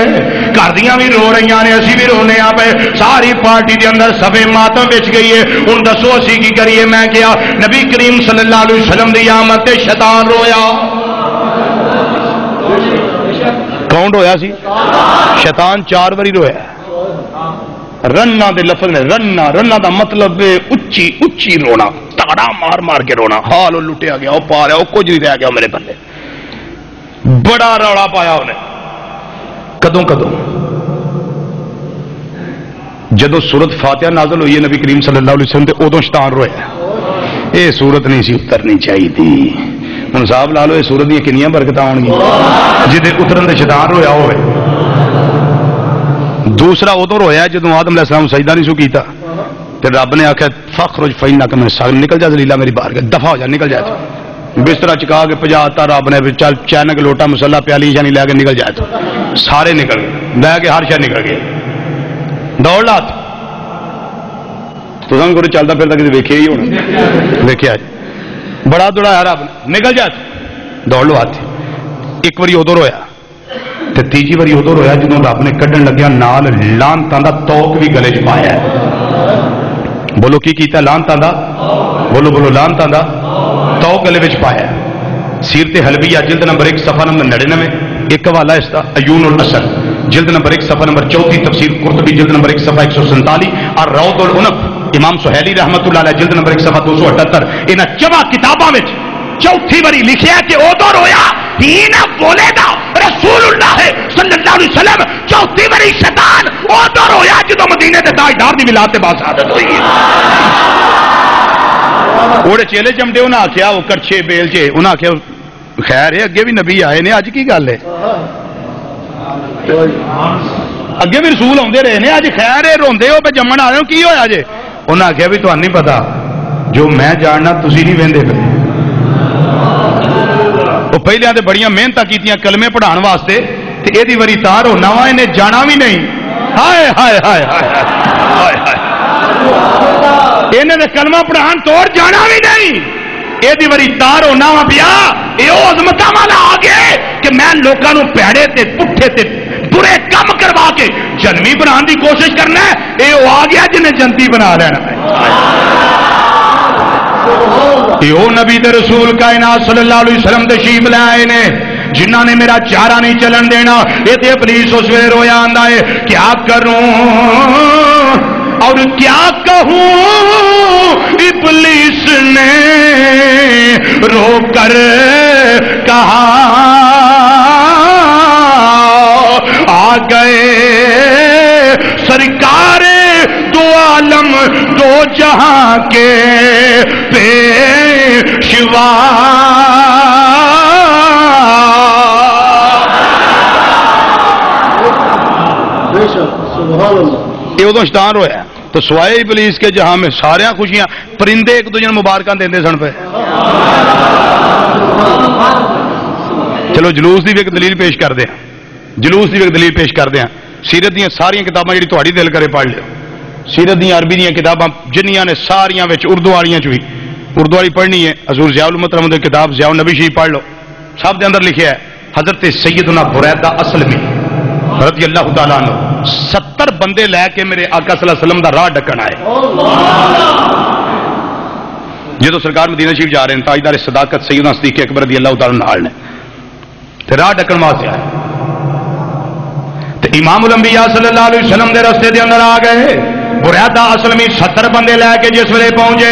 گھر دیاں بھی رو رہی نے اسی بھی رونے آ پے ساری پارٹی دے اندر سبے ماتم بچ گئی ہے ہن دسو اسی کی کریے میں کیا نبی کریم صلی اللہ علیہ وسلم دی آمد تے شیطان رویا کاؤنٹ ہویا سی شیطان 4 باری رویا رنا دے لفظ نے رنا رنا دا مطلب اچھی اچھی رونا تگڑا مار مار کے رونا حال لٹیا گیا وہ پا رہا وہ کچھ نہیں رہ گیا میرے پلے بڑا روڑا پایا انہیں کدوں کدوں جدو سورت فاتحہ نازل ہوئی ہے نبی کریم صلی اللہ علیہ وسلم تے ادوں شیطان رویا یہ سورت نہیں سی اترنی چاہیے تھی ہن صاحب لا لو یہ سورت دی کنیاں برکتاں آن گی جدے اترن تے شیطان رویا ہوئے دوسرا ادو رویا جدو آدم علیہ السلام سجدہ نہیں سو کیتا تے رب نے آخیا فخرج فإنک من الصاغرین نکل جا ذلیلا میری بار کے دفع ہو جا نکل جائے تو بستر چکا کے پجاتا رب نے چل چینک لوٹا مسلح پیالی شانی لے کے نکل جائے تو سارے نکل گئے لے کے ہر شہر نکل گئے دوڑ لا تو کو چلتا پھرتا کسی ویکھیا ہی ہونا ویکھیا بڑا دوڑایا رب نے نکل جائے دوڑ لو ہاتھ ایک باری ادو رویا تے تیجی باری ادو رویا جدوں رب نے کڈن لگیا نال لعنتاں دا توک بھی گلے چ پایا بولو کی کیتا لعنتاں دا بولو بولو لعنتاں دا توک گلے وچ پایا سیرت حلبیہ جلد نمبر 1 صفحہ نمبر 99 ایک حوالہ اس دا عیون الاثر جلد نمبر 1 صفحہ نمبر 34 تفسیر قرطبی جلد نمبر 1 صفحہ 147 اور روض العنف امام سہیلی رحمت اللہ علیہ جلد نمبر 1 صفحہ 278 انہاں چواں کتاباں وچ چوتھی باری لکھیا کہ ادو رویا ہی نہ بولے گا رسول اللہ صلی اللہ علیہ وسلم چوتھی باری شیطان ادو رویا جدو مدینے دے تاجدار دی ملاد تے باسعادت ہوئی اوڑے چیلے چمٹے انہاں آکھیا وہ کرچے بیلچے انہاں آکھیا خیر ہے اگے بھی نبی آئے نے اج کی گل ہے اگے بھی رسول آندے رہے نے اج خیر ہے روندے ہو پہ جمن آئے ہو کی ہویا جے انہاں آکھیا بھی تانوں نہیں پتا جو میں جاننا تسی نہیں ویندے پے وہ پہلے تے بڑیاں محنت کیتیاں کلمے پڑھان واسطے تے اے دی وری تار ہونا وا انہیں جانا بھی نہیں ہائے ہائے ہائے ہائے ہائے ہائے انہیں تے کلمہ پڑھان توڑ جانا بھی نہیں اے دی وری تار ہونا وا پیا اے او عظمتاں والا آ گئے کہ میں لوکاں نو پیڑے تے پٹھے تے برے کم کروا کے جنمی بنان دی کوشش کرنا ہے اے او آ گیا جنہیں جنتی بنا لینا ہے او نبی تے رسول کائنات صلی اللہ علیہ وسلم تشریف لے آئے نے جنہاں نے میرا چارہ نہیں چلن دینا یہ تے ابلیس اس ویلے رویا آندا ہے کیا کروں اور کیا کہوں ابلیس نے رو کر کہا آ گئے سرکار دو عالم دو جہاں کے پیشوا یہ ادو شیطان رویا تو سوائے ابلیس کے جہاں میں سارے خوشیاں پرندے ایک دوجے مبارکاں دیندے سن پہ. چلو جلوس دی بھی ایک دلیل پیش کر دیں جلوس دی بھی ایک دلیل پیش کر دیں سیرت دیاں ساری کتاباں جڑی تہاڈی دل کرے پڑھ لو سیرت دیاں عربی دیاں کتاباں جنیاں نے ساریاں وچ اردو والیاں چ بھی اردو والی پڑھنی ہے حضور ضیاء الامت رحمۃ اللہ کتاب ضیاء النبی شریف پڑھ لو سب دے اندر لکھیا ہے حضرت سیدنا بریدہ اسلمی رضی اللہ تعالیٰ عنہ 70 بندے لے کے میرے آقا صلی اللہ علیہ وسلم دا راہ ڈکن آئے جدو سرکار مدینہ شریف جا رہے ہیں تاجدار صداقت سیدنا صدیق اکبر رضی اللہ تعالیٰ عنہ نے تے راہ ڈکن واسطے آئے تے امام الانبیاء صلی اللہ علیہ وسلم دے رستے دے اندر آ گئے بریدہ اسلمی 70 بندے لے کے جس ویلے پہنچے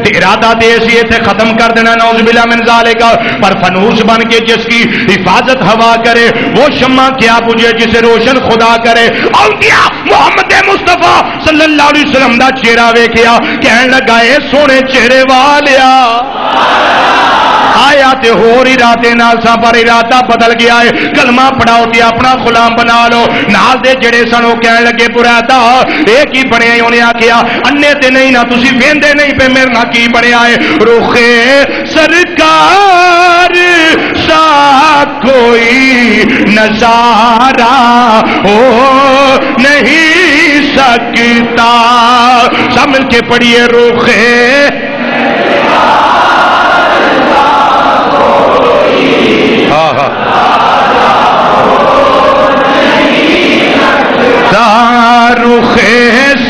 تے ارادہ تے اسی تے ختم کر دینا نعوذ باللہ من ذالک پر فنوس بن کے جس کی حفاظت ہوا کرے وہ شمع کیا بجھے جسے روشن خدا کرے اولیاء محمد مصطفیٰ صلی اللہ علیہ وسلم دا چہرہ ویکھیا کہن لگا اے سونے چہرے والیا آیا تے ہور ارادے نال سا پر ارادہ بدل گیا ہے کلمہ پڑھاؤ تے اپنا غلام بنا لو نال دے جڑے سن او کہن لگے بریدہ اے کی بنیا انہیں آکھیا انے تے نہیں نہ تسی ویندے نہیں پہ میرے نہ کی بنیا ہے رخے سرکار سا کوئی نظارہ ہو نہیں سکتا سب مل کے پڑھیے رخے رخ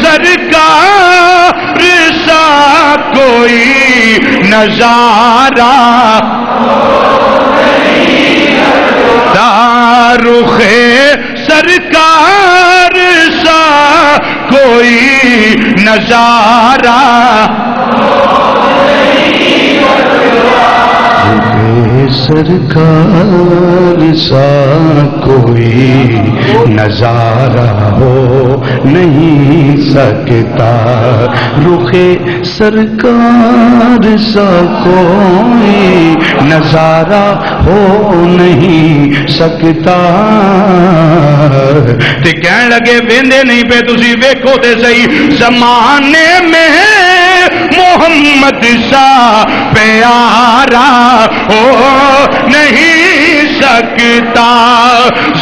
سرکار سا کوئی نظارہ رخ سرکار سا کوئی نظارہ سرکار سا کوئی نظارہ ہو نہیں سکتا رخ سرکار سا کوئی نظارہ ہو نہیں سکتا تے کہن لگے ویندے نہیں پہ تسی ویکھو تے صحیح زمانے میں محمد سا پیارا ہو نہیں سکتا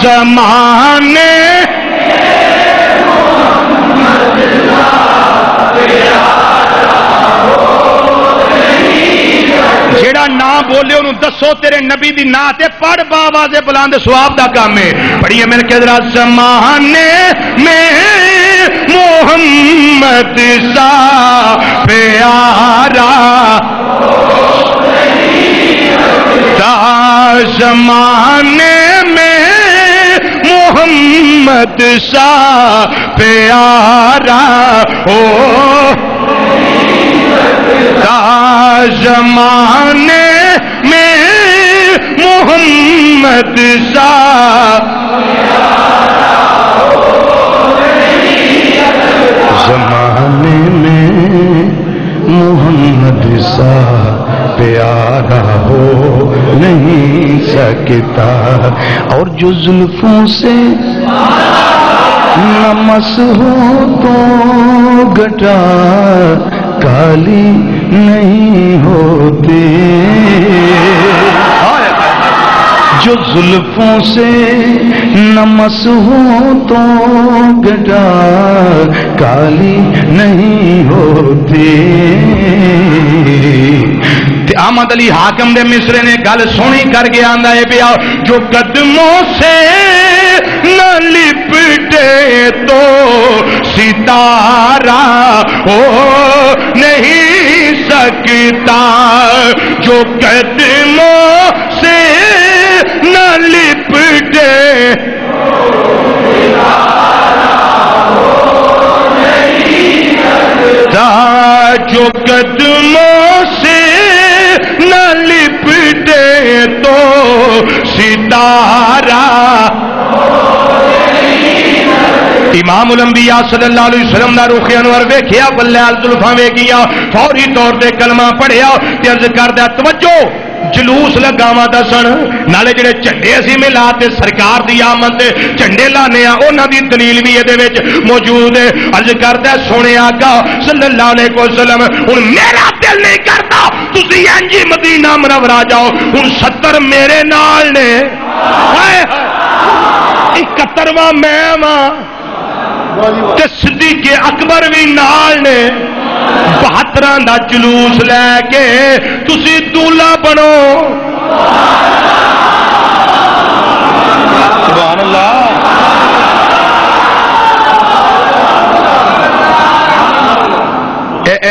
زمانے جیڑا نہ بولے انہوں دسو تیرے نبی دی نا تے پڑھ باواز بلند سواب دا کام ہے پڑھیے میرے کے ذرا زمانے میں محمد سا پیارا زمانے میں محمد سا پیارا ہو زمانے میں محمد سا زمانے میں محمد سا پیارا ہو نہیں سکتا اور جو زلفوں سے نمس ہو تو گٹا کالی نہیں ہوتی جو زلفوں سے نمس ہو تو گٹا کالی نہیں ہوتی احمد علی حاکم دے مصرے نے گل سونی کر کے آندا ہے پیا جو قدموں سے نہ لپٹے تو ستارہ ہو نہیں سکتا جو قدموں سے نہ لپٹے ستارہ ہو نہیں امام الانبیاء صلی اللہ علیہ وسلم دا رخ انور ویکھیا بلیال زلفاں ویکھیاں فوری طور تے کلمہ پڑھیا تے عرض کردا توجہ جلوس لگاواں دسن نالے جڑے جھنڈے اسی ملا تے سرکار دی آمد تے جھنڈے لانے آ انہاں دی دلیل بھی اے وچ موجود ہے عرض کردا سونے آقا صلی اللہ علیہ وسلم ہن میرا دل نہیں کردا تسی انجی مدینہ منورہ جاؤ ہن 70 میرے نال نے ہائے ہائے 71واں میں واں تے صدیق اکبر بھی نال نے 72 دا جلوس لے کے تسی دولا بنو سبحان اللہ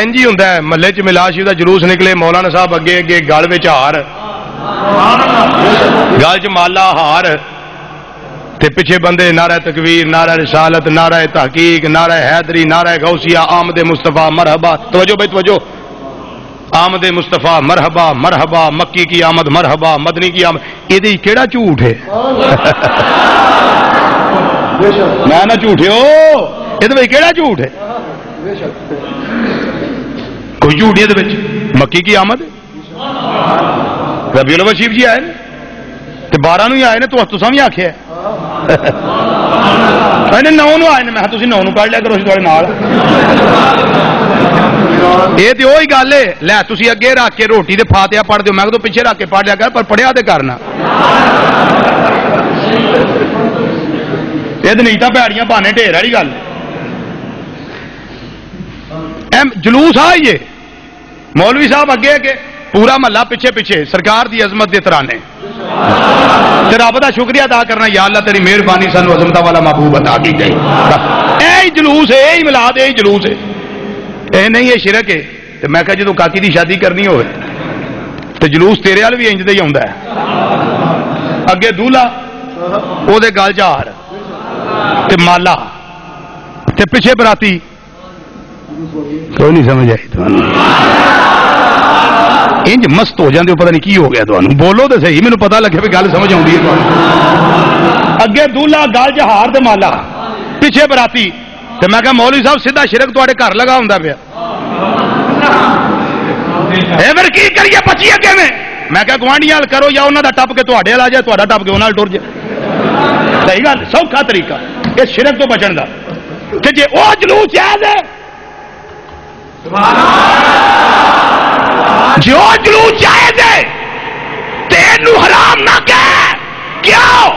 انجی ہوندا ہے محلے چ میلاد شریف دا جلوس نکلے مولانا صاحب اگے اگے گل وچ ہار گل چ مالا ہار تے پیچھے بندے نعرہ تکبیر نعرہ رسالت نعرہ تحقیق نعرہ حیدری نعرہ غوثیہ آمد مصطفیٰ مرحبا توجہ بھائی توجہ آمد مصطفیٰ مرحبا مرحبا مکی کی آمد مرحبا مدنی کی آمد یہ کیڑا جھوٹ ہے میں نہ جھوٹے ہو یہ کیڑا جھوٹ ہے کوئی جھوٹ ہے مکی کی آمد ربیع الاول شریف جی آئے تے 12 نو ہی آئے نے تو تساں بھی آکھیا ہے 9 نو آئے میں تھی 9 پڑھ لیا کرو تھوڑے نال یہ تو وہی گل ہے لے تھی اگے رکھ کے روٹی دے فاتحہ پڑھ دو میں تو پیچھے رکھ کے پڑھ لیا کر پر پڑھیا تو کرنا یہ نہیں تو پیڑیاں بہانے ڈھیر والی گل جلوس آئیے مولوی صاحب اگے اگے پورا محلہ پیچھے پیچھے سرکار دی عظمت دے ترانے رب کا شکریہ ادا کرنا یا اللہ تیری مہربانی سانو عظمت والا محبوب عطا کی گئی اے جلوس ہے اے ملاد اے جلوس ہے اے نہیں یہ شرک ہے تو میں کہا جدو کاکی دی شادی کرنی ہوئے تو جلوس تیرے وال بھی انج دے ہی ہوندا ہے اگے دولہا او دے گل چار تے مالا تے پیچھے براتی کوئی نہیں سمجھ آئی تو انج مست ہو جاندے پتہ نہیں کی ہو گیا تمہیں بولو تو صحیح مینوں پتہ لگے بھی گل سمجھ آؤندی ہے اگے دولہا گل جہار تے مالا پیچھے براتی تے میں کہا مولوی صاحب سیدھا شرک تواڈے گھر لگا ہوندا پیا اے پھر کی کریے بچی اگے میں کہا گوانڈیاں ال کرو یا انہاں دا ٹپ کے تواڈے ال آ جائے تواڈا ٹپ کے انہاں ال ٹر جائے صحیح گل سوکھا طریقہ اس شرک تو بچن دا کہ جے او جلوس جائز ہے جو جلوس جائز ہے تینو حرام نہ کہہ کیوں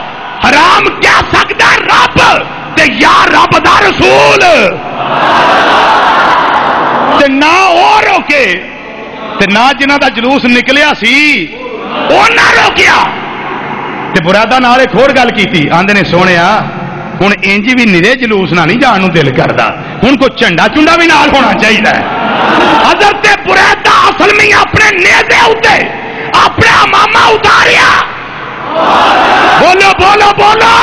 حرام کہہ سکتا رب تے یا رب دا رسول تے نہ اور روکے تے نہ جنہ دا جلوس نکلیا سی او نہ روکیا تے برادا نال ایک اور گل کیتی آندے نے سونیا ہن انج بھی نیرے جلوس نہ نہیں جان نو دل کردا ہن کو جھنڈا چنڈا بھی نال ہونا چاہیے حضرت بریدہ اسلمی اپنے نیزے اتے اپنا امامہ اتاریا بولو بولو بولو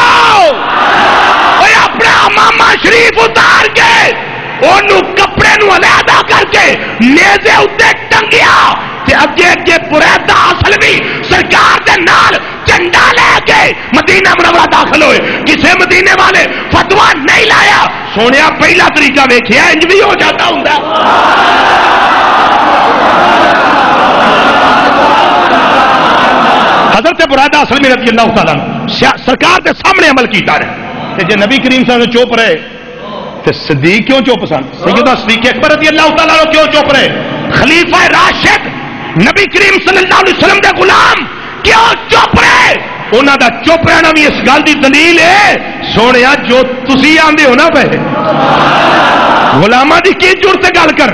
اپنا امامہ شریف اتار کے انہوں کپڑے نو علیحدہ کر کے نیزے اتے ٹنگیا تے اگے اگے بریدہ اسلمی سرکار دے نال جھنڈا لے کے مدینہ منورہ داخل ہوئے کسے مدینے والے فتویٰ نہیں لایا سونیا پہلا طریقہ ویکھیا انج بھی ہو جاتا ہوں حضرت برادہ اسلمی رضی اللہ تعالیٰ سرکار کے سامنے عمل کیتا رہے کہ جے نبی کریم صلی اللہ علیہ وسلم چوپ رہے تو صدیق کیوں چوپ سن سیدہ صدیق اکبر رضی اللہ تعالیٰ کیوں چوپ رہے خلیفہ راشد نبی کریم صلی اللہ علیہ وسلم دے غلام کیوں چوپ رہے انہاں دا چوپ رہنا بھی اس گل دی دلیل ہے سونیا جو تسی آندے ہو نا پہ غلاماں دی کی ضرورت گل کر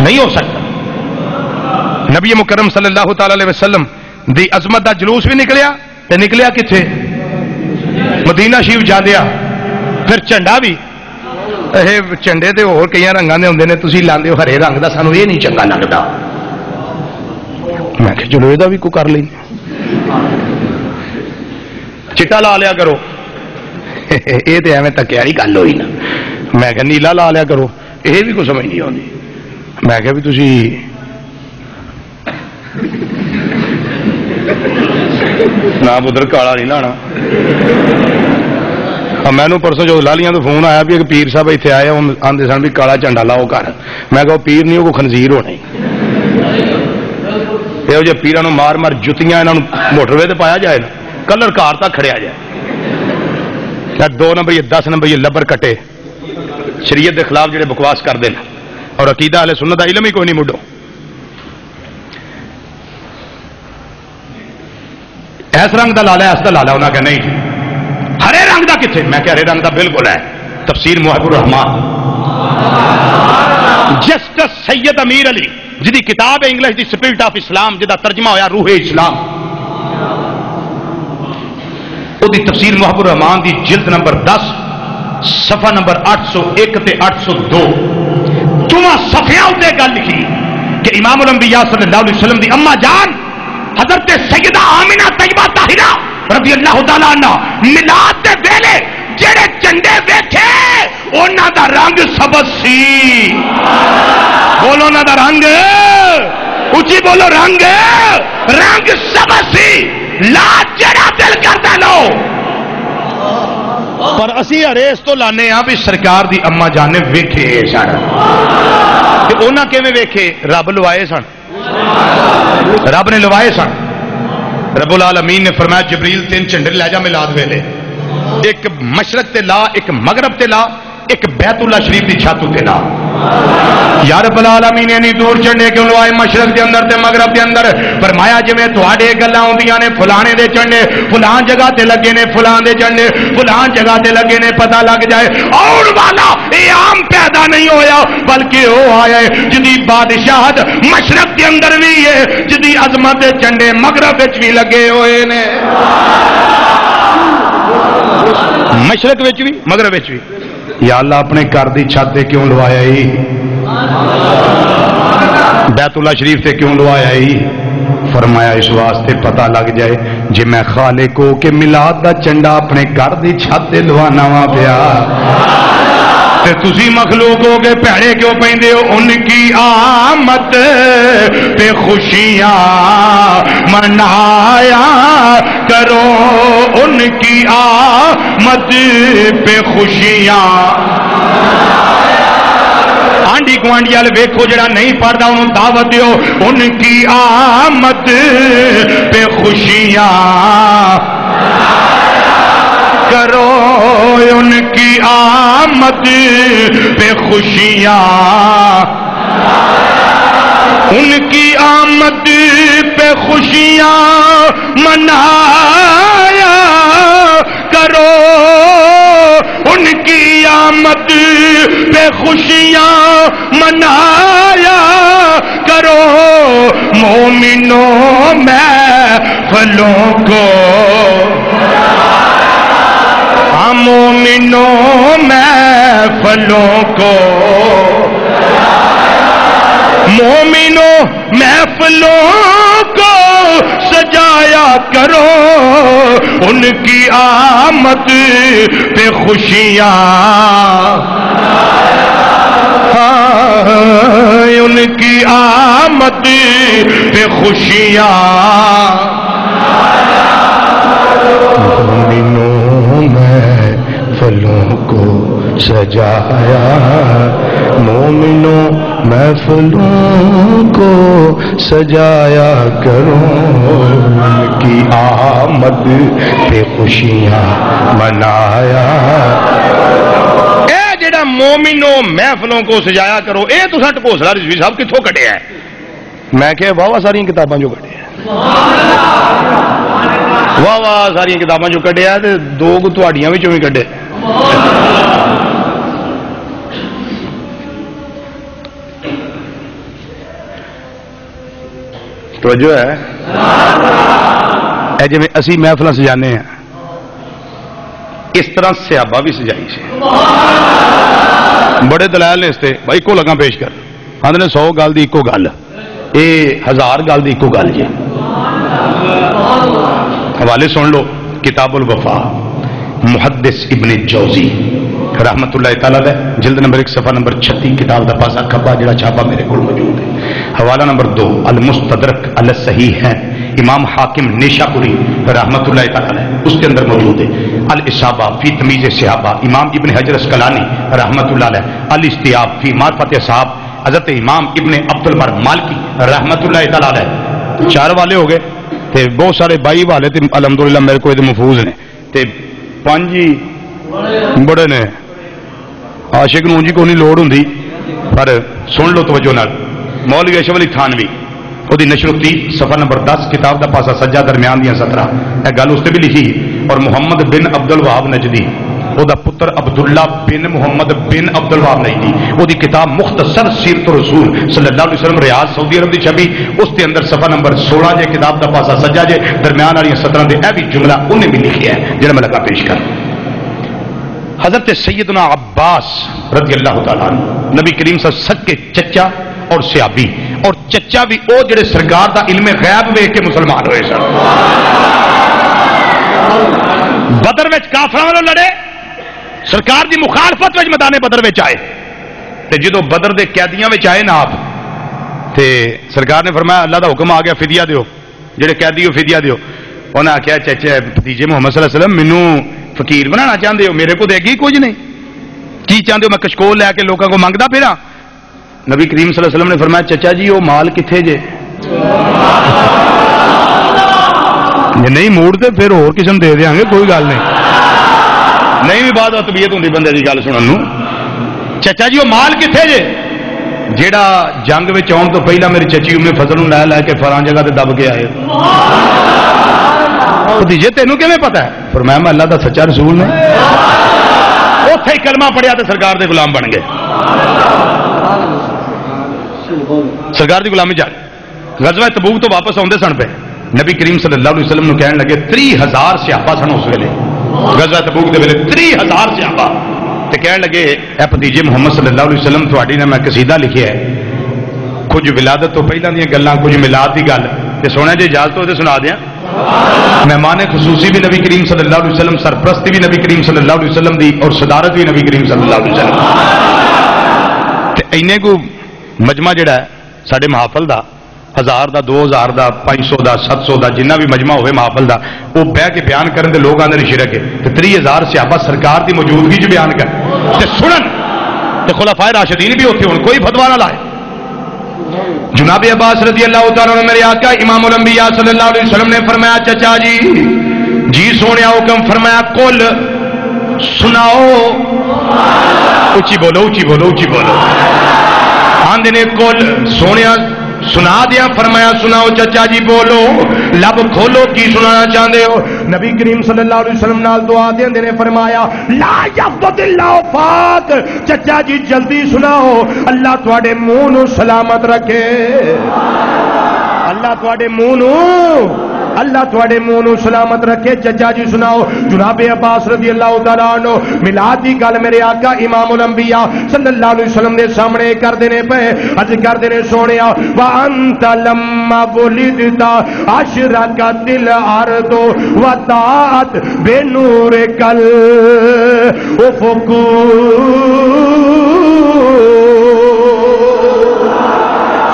نہیں ہو سکتا نبی مکرم صلی اللہ تعالی علیہ وسلم دی عظمت دا جلوس بھی نکلیا تے نکلیا کتھے مدینہ شریف جاندیا پھر جھنڈا بھی جھنڈے تے ہور کئی رنگاں دے ہوندے نے تسی لاندے ہو ہرے رنگ دا سانو یہ نہیں چنگا لگدا میں کہ چلو یہ بھی کو کر لیں چٹا لا لیا کرو یہ تو ایویں تکیا ہی گل ہوئی نا میں کہ نیلا لا لیا کرو یہ بھی کوئی سمجھ نہیں آتی میں کہ بھی تسی نہ ادھر کالا نہیں لانا مینو پرسوں جو لالیاں تو فون آیا بھی ایک پیر صاحب اتنے آئے آتے سن بھی کالا جھنڈا لاؤ گھر. میں کہا پیر نہیں وہ خنزیر ہونا ہی. یہ جی پیروں مار مار جتیاں یہاں موٹر وے پایا جائے نا کلر کار تک کھڑیا جائے. 2 نمبر یہ 10 نمبر یہ لبر کٹے شریعت کے خلاف جڑے بکواس کرتے ہیں اور عقیدہ اہل سنت کا علم ہی کوئی نہیں مڈو. اس رنگ کا لالا اس کا لالا انہیں کہ نہیں ہرے رنگ کا کتنے. میں کہ ہرے رنگ کا بالکل ہے. تفسیر محب الرحمان جسٹس سید امیر علی جدی کتاب ہے انگلش دی سپرٹ آف اسلام جدا ترجمہ ہویا روح اسلام وہ دی تفسیر محب الرحمان دی جلد نمبر 10 صفحہ نمبر 801 تے 802 دوواں صفحیاں تے گل لکھی کہ امام الانبیاء صلی اللہ علیہ وسلم دی اما جان حضرت سیدہ آمنہ طیبہ طاہرہ رضی اللہ تعالیٰ عنہ میلاد دے ویلے جڑے جھنڈے ویکھے انہاں دا رنگ سبز سی. بولو انہاں دا رنگ اچھی بولو رنگ رنگ سبز سی. لا جڑا دل کردا لو پر اسی اریس تو لانے ہاں بھی سرکار دی اما جان نے ویکھے سن کہ انہاں کیویں ویکھے رب لوائے سن رب نے لوائے سن. رب العالمین نے فرمایا جبریل 3 جھنڈے لے جا میلاد ویلے ایک مشرق تے لا ایک مغرب تے لا ایک بیت اللہ شریف دی چھت تے لا. یا رب العالمین نے دور جھنڈے کیوں لوائے مشرق دے اندر تے مغرب دے اندر؟ فرمایا جویں تواڈے گلاں ہوندیاں نے فلانے دے جھنڈے فلان جگہ تے لگے نے فلان دے جھنڈے فلان جگہ تے لگے نے پتہ لگ جائے اور والا یہ عام پیدا نہیں ہویا بلکہ وہ آیا ہے جدی بادشاہت مشرق دے اندر بھی ہے جدی عظمت دے جھنڈے مغرب وچ بھی لگے ہوئے نے. مشرق وچ بھی مغرب وچ بھی. یا اللہ اپنے گھر دی چھت تے کیوں لوایا ہی بیت اللہ شریف تے کیوں لوایا ہی؟ فرمایا اس واسطے پتہ لگ جائے جے میں خالق ہو کہ میلاد دا جھنڈا اپنے گھر دی چھت تے لوانا وا پیا تے تسی مخلوق ہو کے پیڑے کیوں پیندے ہو؟ ان کی آمد پہ خوشیاں منایا کرو ان کی آمد پہ خوشیاں. آنڈی گوانڈی والے ویکھو جڑا نہیں پڑھتا انہوں دعوت دیو ان کی آمد پہ خوشیاں کرو ان کی آمد پہ خوشیاں ان کی آمد پہ خوشیاں منایا کرو ان کی آمد پہ خوشیاں منایا کرو مومنوں محفلوں کو مومنوں محفلوں کو مومنوں محفلوں کو سجایا کرو ان کی آمد پہ خوشیاں ان کی آمد پہ خوشیاں مومنوں محفلوں کو سجایا مومنوں محفلوں کو سجایا کرو ان کی آمد پہ خوشیاں منایا. اے جڑا مومنوں محفلوں کو سجایا کرو اے تساں ٹکوسلا رضوی صاحب کتھوں کڈیا ہے؟ میں کہ واہ واہ ساری کتاباں جو کڈیا واہ واہ ساری کتاباں جو کڈیا تے 2 تہاڈیاں وچوں بھی کڈے. توجہ ہے اے جی اسی محفل سجانے ہیں اس طرح صحابہ بھی سجائی سے بڑے دلائل نے اس سے بھائی کو لگا پیش کر آدھے 100 گل دی ایکو گل یہ 1000 گل دی ایکو گل جی. حوالے سن لو کتاب الوفا محدث ابن جوزی رحمت اللہ تعالی علیہ جلد نمبر 1 صفحہ نمبر 36 کتاب دا پاسا کھبا جڑا چھاپا میرے کو موجود ہے. حوالہ نمبر 2 المستدرک علی صحیح ہے امام حاکم نیشاپوری رحمت اللہ تعالی علیہ اس کے اندر موجود ہے. الاصابہ فی تمیز صحابہ امام ابن حجر اسقلانی رحمۃ اللہ علیہ، الاستیاب فی معرفت اصحاب حضرت امام ابن عبد البر مالکی رحمۃ اللہ تعالی علیہ، 4 والے ہو گئے تے بہت سارے 22 والے تے الحمدللہ میرے کو محفوظ نے تے 5 ہی بڑے نے عاشق نوں جی کوئی لوڑ ہوندی پر سن لو توجہ نال۔ مولوی اشرف علی تھانوی وہ نشر التیب صفحہ نمبر 10 کتاب دا پاسا سجا درمیان دیا 17 یہ گل اس نے بھی لکھی، اور محمد بن عبد الوہاب نجدی وہ پتر عبداللہ بن محمد بن عبد الوہاب نجدی وہ کتاب مختصر سیرت رسول صلی اللہ علیہ وسلم ریاض سعودی عرب کی چھپی، اس کے اندر صفحہ نمبر 16 جے کتاب دا پاسا سجا جے درمیان والی 17 دے اے بھی جملہ انہیں بھی لکھیا ہے جڑا میں لگا پیش کر۔ حضرت سیدنا عباس رضی اللہ تعالیٰ عنہ نبی کریم صلی اللہ علیہ وسلم کے چچا اور صحابی، اور چچا بھی او جڑے سرکار دا علم غیب ویکھ کے مسلمان ہوئے سن۔ بدر وچ کافراں والوں لڑے، سرکار دی مخالفت وچ میدان بدر وچ آئے تے جدوں بدر دے قیدیاں وچ آئے نا آپ تے سرکار نے فرمایا اللہ دا حکم آ گیا فدیہ دیو، جڑے قیدی ہو فدیہ دیو۔ انہاں آخیا چچا بھتیجے محمد صلی اللہ علیہ وسلم مینوں فقیر بنانا چاہتے ہو، میرے کو دے گی کچھ نہیں، کی چاہتے ہو میں کشکول لے کے لوگوں کو منگتا پھراں؟ نبی کریم صلی اللہ علیہ وسلم نے فرمایا چچا جی وہ مال کتنے جے؟ نہیں موڑ تے پھر اور قسم دے دیاں گے، کوئی گل نہیں بھی بعد طبیعت ہوندی بندے دی گل سنن نوں۔ چچا جی وہ مال کتنے جے؟ جیڑا جنگ وچ آن تو پہلا میری چچی ام فضل نوں لے کے فلاں جگہ تے دب کے آئے۔ بھتیجے تینوں کیویں پتہ ہے؟ فرمایا میں اللہ دا سچا رسول نے، اوتھے ہی کلمہ پڑھیا تے سرکار دے غلام بن گئے، سرکار دی غلامی جا۔ غزوہ تبوک تو واپس آندے سن پہ نبی کریم صلی اللہ علیہ وسلم نو کہن لگے 30,000 صحابہ سن اس ویلے، غزوہ تبوک دے ویلے 30,000 صحابہ تے کہن لگے اے بھتیجے محمد صلی اللہ علیہ وسلم تہاڈی نے میں قصیدہ لکھیا ہے، کچھ ولادت تو پہلے دی گلاں، کچھ میلاد دی گل تے سونے جے اجازت ہو تے سنا دیاں۔ مہمان خصوصی بھی نبی کریم صلی اللہ علیہ وسلم، سرپرستی بھی نبی کریم صلی اللہ علیہ وسلم دی، اور صدارت بھی نبی کریم صلی اللہ علیہ وسلم تے اینے کو مجمع جڑا ہے ساڈے محافل دا 1000 دا 2000 دا 500 دا 700 دا جنہ بھی مجمع ہوئے محافل دا وہ بہ کے بیان کرن دے لوگ آندے شرک ہے تے 30,000 صحابہ سرکار دی موجودگی چ بیان کر تے سنن تے خلفائے راشدین بھی ہوتے ہون، کوئی فتوا نہ لائے۔ جناب عباس رضی اللہ تعالیٰ عنہ میرے آقا امام الانبیاء صلی اللہ علیہ وسلم نے فرمایا چچا جی سونے حکم فرمایا کل سناؤ، اونچی بولو اونچی بولو اونچی بولو، آندے نے کل سونے سنا دیا، فرمایا سناؤ چچا جی بولو، لب کھولو کی سنانا چاہتے ہو؟ نبی کریم صلی اللہ علیہ وسلم نال دعا دیندے نے فرمایا لا یفض اللہ فاک، چچا جی جلدی سناؤ، اللہ تواڈے منہ نو سلامت رکھے، اللہ تواڈے منہ نو اللہ تواڈے منہ نو سلامت رکھے، چچا جی سناؤ۔ جناب عباس رضی اللہ تعالیٰ عنہ میلاد دی گل میرے آقا امام الانبیاء صلی اللہ علیہ وسلم دے سامنے کر دینے پہ عرض کر دینے سونیا وانت لما ولدت اشرقت الارض وضاءت بنور کل افق،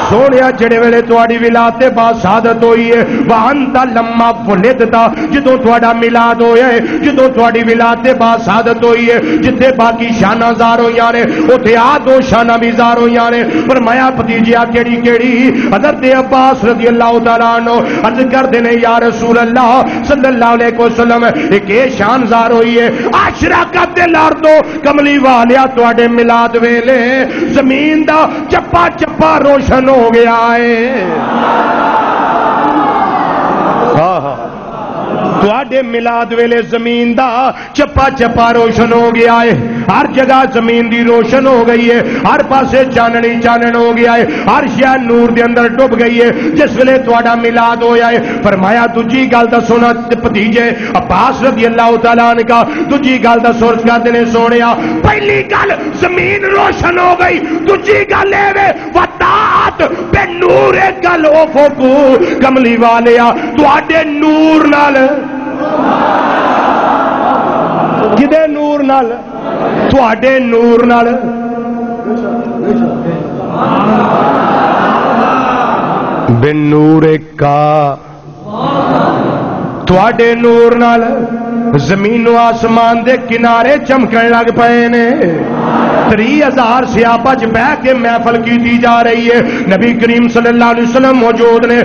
سونے جڑے ویلے تواڈی ولادت باسعادت ہوئی ہے، وانت لما ولدتا جدوں تواڈا میلاد ہویا ہے، جدوں تواڈی ولادت باسعادت ہوئی ہے، جتھے باقی شاناں زار ہوئیاں نے اوتھے آ دو شاناں بھی زار ہوئیاں نے۔ فرمایا بھتیجیا کیڑی کیڑی؟ حضرت عباس رضی اللہ تعالیٰ عنہ عرض کردے نے یا رسول اللہ صلی اللہ علیہ وسلم ایک شان زار ہوئی ہے، اشرقت الارض، کملی والیا تواڈے میلاد ویلے زمین دا چپا چپا روشن ہو گیا ہے، تواڈے میلاد ویلے زمین دا چپا چپا روشن ہو گیا ہے، ہر جگہ زمین دی روشن ہو گئی ہے، ہر پاسے چاننی چانن ہو گیا ہے، ہر شے نور دے اندر ڈب گئی ہے جس ویلے تواڈا میلاد ہویا ہے۔ فرمایا دوجی گل دا سونا بھتیجے عباس رضی اللہ تعالیٰ عنہ کا دوجی گل دا سورج کردے نے سونیا، پہلی گل زمین روشن ہو گئی، دوجی گل اے وے وضاءت بے نور کل افق، کملی والیا تواڈے نور نال، کدے نور نال؟ تواڈے نور نال، بن نور کا تواڈے نور نال زمین و آسمان دے کنارے چمکن لگ پئے نے 30,000 صحابہ چ بہ کے محفل کی جا رہی ہے. نبی کریم صلی اللہ علیہ وسلم موجود نے,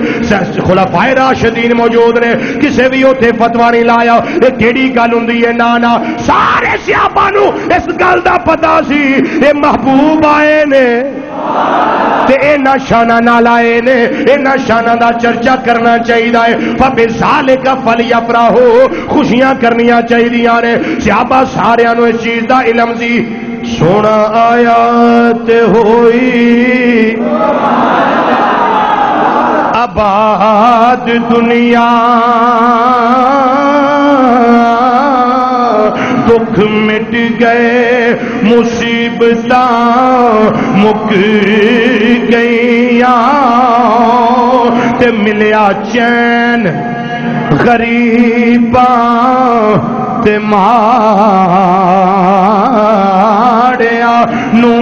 خلفائے راشدین موجود نے, کسے بھی اوتھے فتوا نہیں لایا یہ کیڑی گل ہوندی ہے. نا سارے صحابہ نو اس گل دا پتہ سی اے محبوب آئے نے تے اینا شانہ نال آئے نے, اینا شانہ دا چرچا کرنا چاہیے. فبذالک فلیفرحوا, خوشیاں کرنیاں چاہیے نے. صحابہ سارے نو اس چیز دا علم سی. سونا آیات ہوئی آباد دنیا, دکھ مٹ گئے مصیبتاں مک گئیاں, تے ملیا چین غریباں تے ماڑیا نو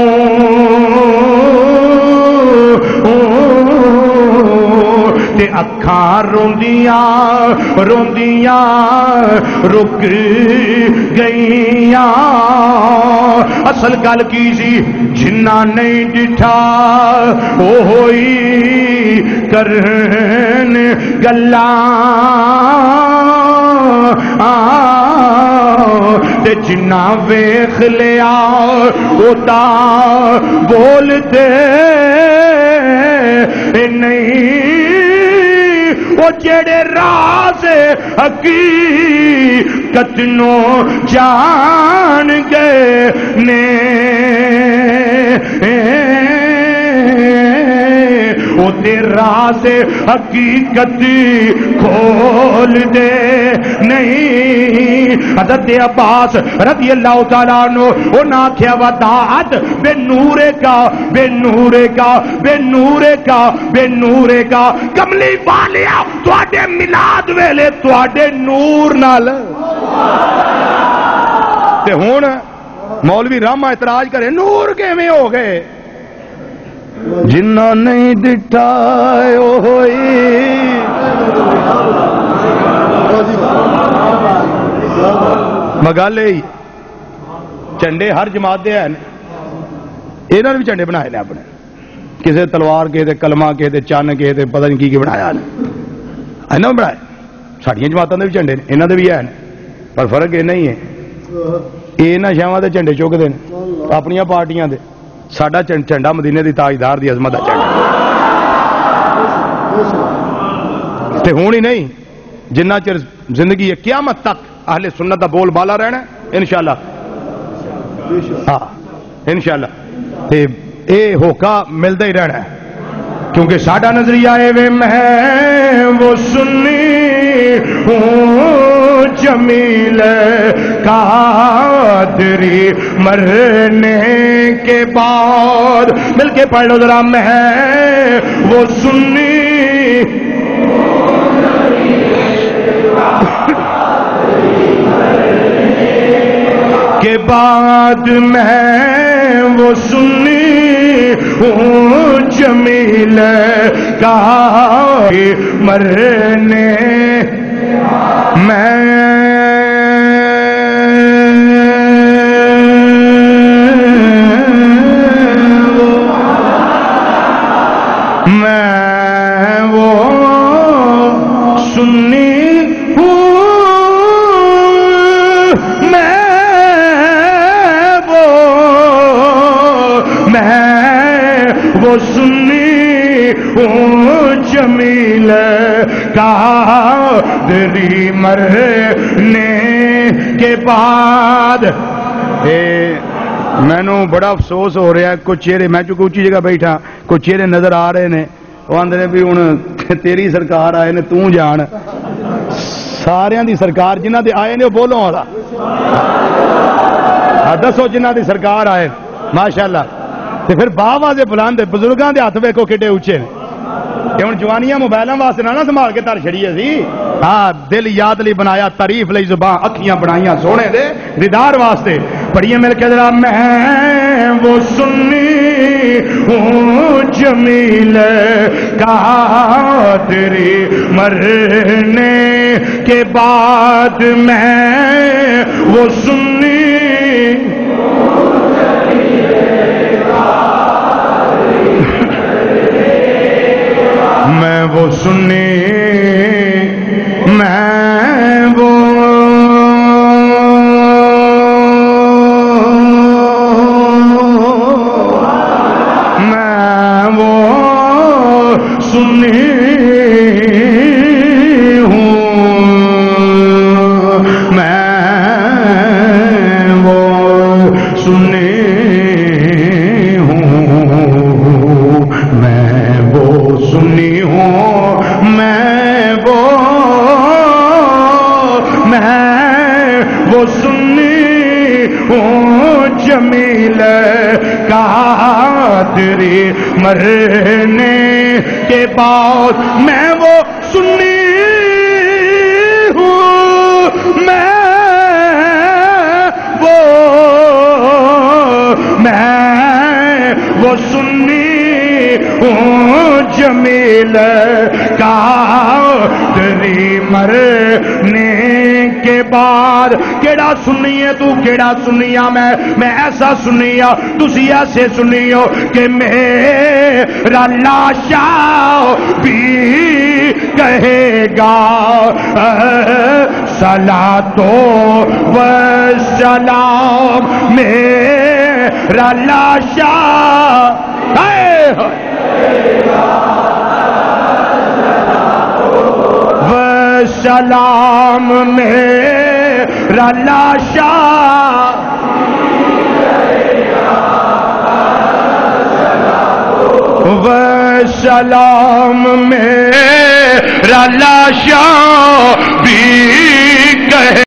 تے اکھاں روندیاں روندیاں رک گئیاں. اصل گل کی سی جنہ نہیں ڈٹھا او ہوئی کرن گلاں, تے جنہ ویکھ لیا اوتا بولتے نہیں. وہ جڑے راز حقیقت نو جان گئے نے وہ تے راز حقیقت کھول دے نہیں. حضرت عباس رضی اللہ تعالیٰ عنہ انہاں آکھیا وداعت بے نورے کا بے نورے کا بے نورے کا بے نورے کا, کملی والیا تواڈے میلاد ویلے تواڈے نور نال. تے ہن مولوی راما اعتراض کرے نور کیویں ہو گئے؟ جنہ نہیں ڈٹھا ہوئی مگل جھنڈے ہر جماعت دے ہیں, انہوں نے بھی جھنڈے بنائے نے اپنے, کسی تلوار کسی کلمہ کسی چن کسی پتہ نہیں کی بنایا انہوں نے بنائے. ساڈیاں جماعتوں کے بھی جھنڈے نے انہوں نے بھی ہیں, پر فرق یہ نہیں ہے یہ نہ شہواں دے جھنڈے چکتے ہیں اپنی پارٹیاں دے. ساڈا جھنڈا مدینے دی تاجدار دی عظمت دا جھنڈا. تے ہون ہی نہیں جنہ چر زندگی ہے قیامت تک اہل سنت دا بول بالا رہنا انشاءاللہ. ہاں انشاءاللہ تے اے ہوکا ملتا ہی رہنا ہے, کیونکہ ساڈا نظریہ ہے وے میں وہ سنی ہوں جمیل قادری مرنے کے بعد. مل کے پڑھ لو ذرا, میں وہ سنی کے بعد میں وہ سنی ہوں جمیل کا مرنے میں وہ سنی ہوں, وہ سنی ہوں جمیل قادری مرنے کے بعد. مینوں بڑا افسوس ہو رہا ہے, کچھ چہرے میں چونکہ اونچی جگہ بیٹھا کچھ چہرے نظر آ رہے نے, وہ آندے بھی ہوں تیری سرکار آئے نے تو جان. سارے دی سرکار جنہ دے آئے نے وہ بولو والا دسو جنہ دی سرکار آئے ماشاءاللہ. تے پھر باواز بلند بزرگاں دے ہاتھ ویکھو کڈے اونچے نے. تے ہن جوانیاں موبائلاں واسطے نہ سنبھال کے تر چھڑیے سی. ہاں دل یاد لئی بنایا, تعریف لئی زباں, اکھیاں بنائیاں سونے دے دیدار واسطے. پڑھیے مل کے ذرا, میں وہ سنی ہوں جمیل قادری، مرنے کے بعد میں وہ سنی میں وہ سنی میں وہ سنی ہوں، میں وہ سنی ہوں، میں وہ سنی ہوں، میں وہ سنی ہوں جمیل قادری، مرنے کے بعد میں وہ سنی ہوں، میں وہ سنی ہوں جمیل قادری، مرنے کے بعد کیڑا سنیے تو کیڑا سنیا میں ایسا سنیا تسی ایسے سنیو کہ میرا لاشا بھی کہے گا صلاۃ و سلام، میرا لاشا و سلام، میرا لاشا و سلام، میرا لاشا بھی کہے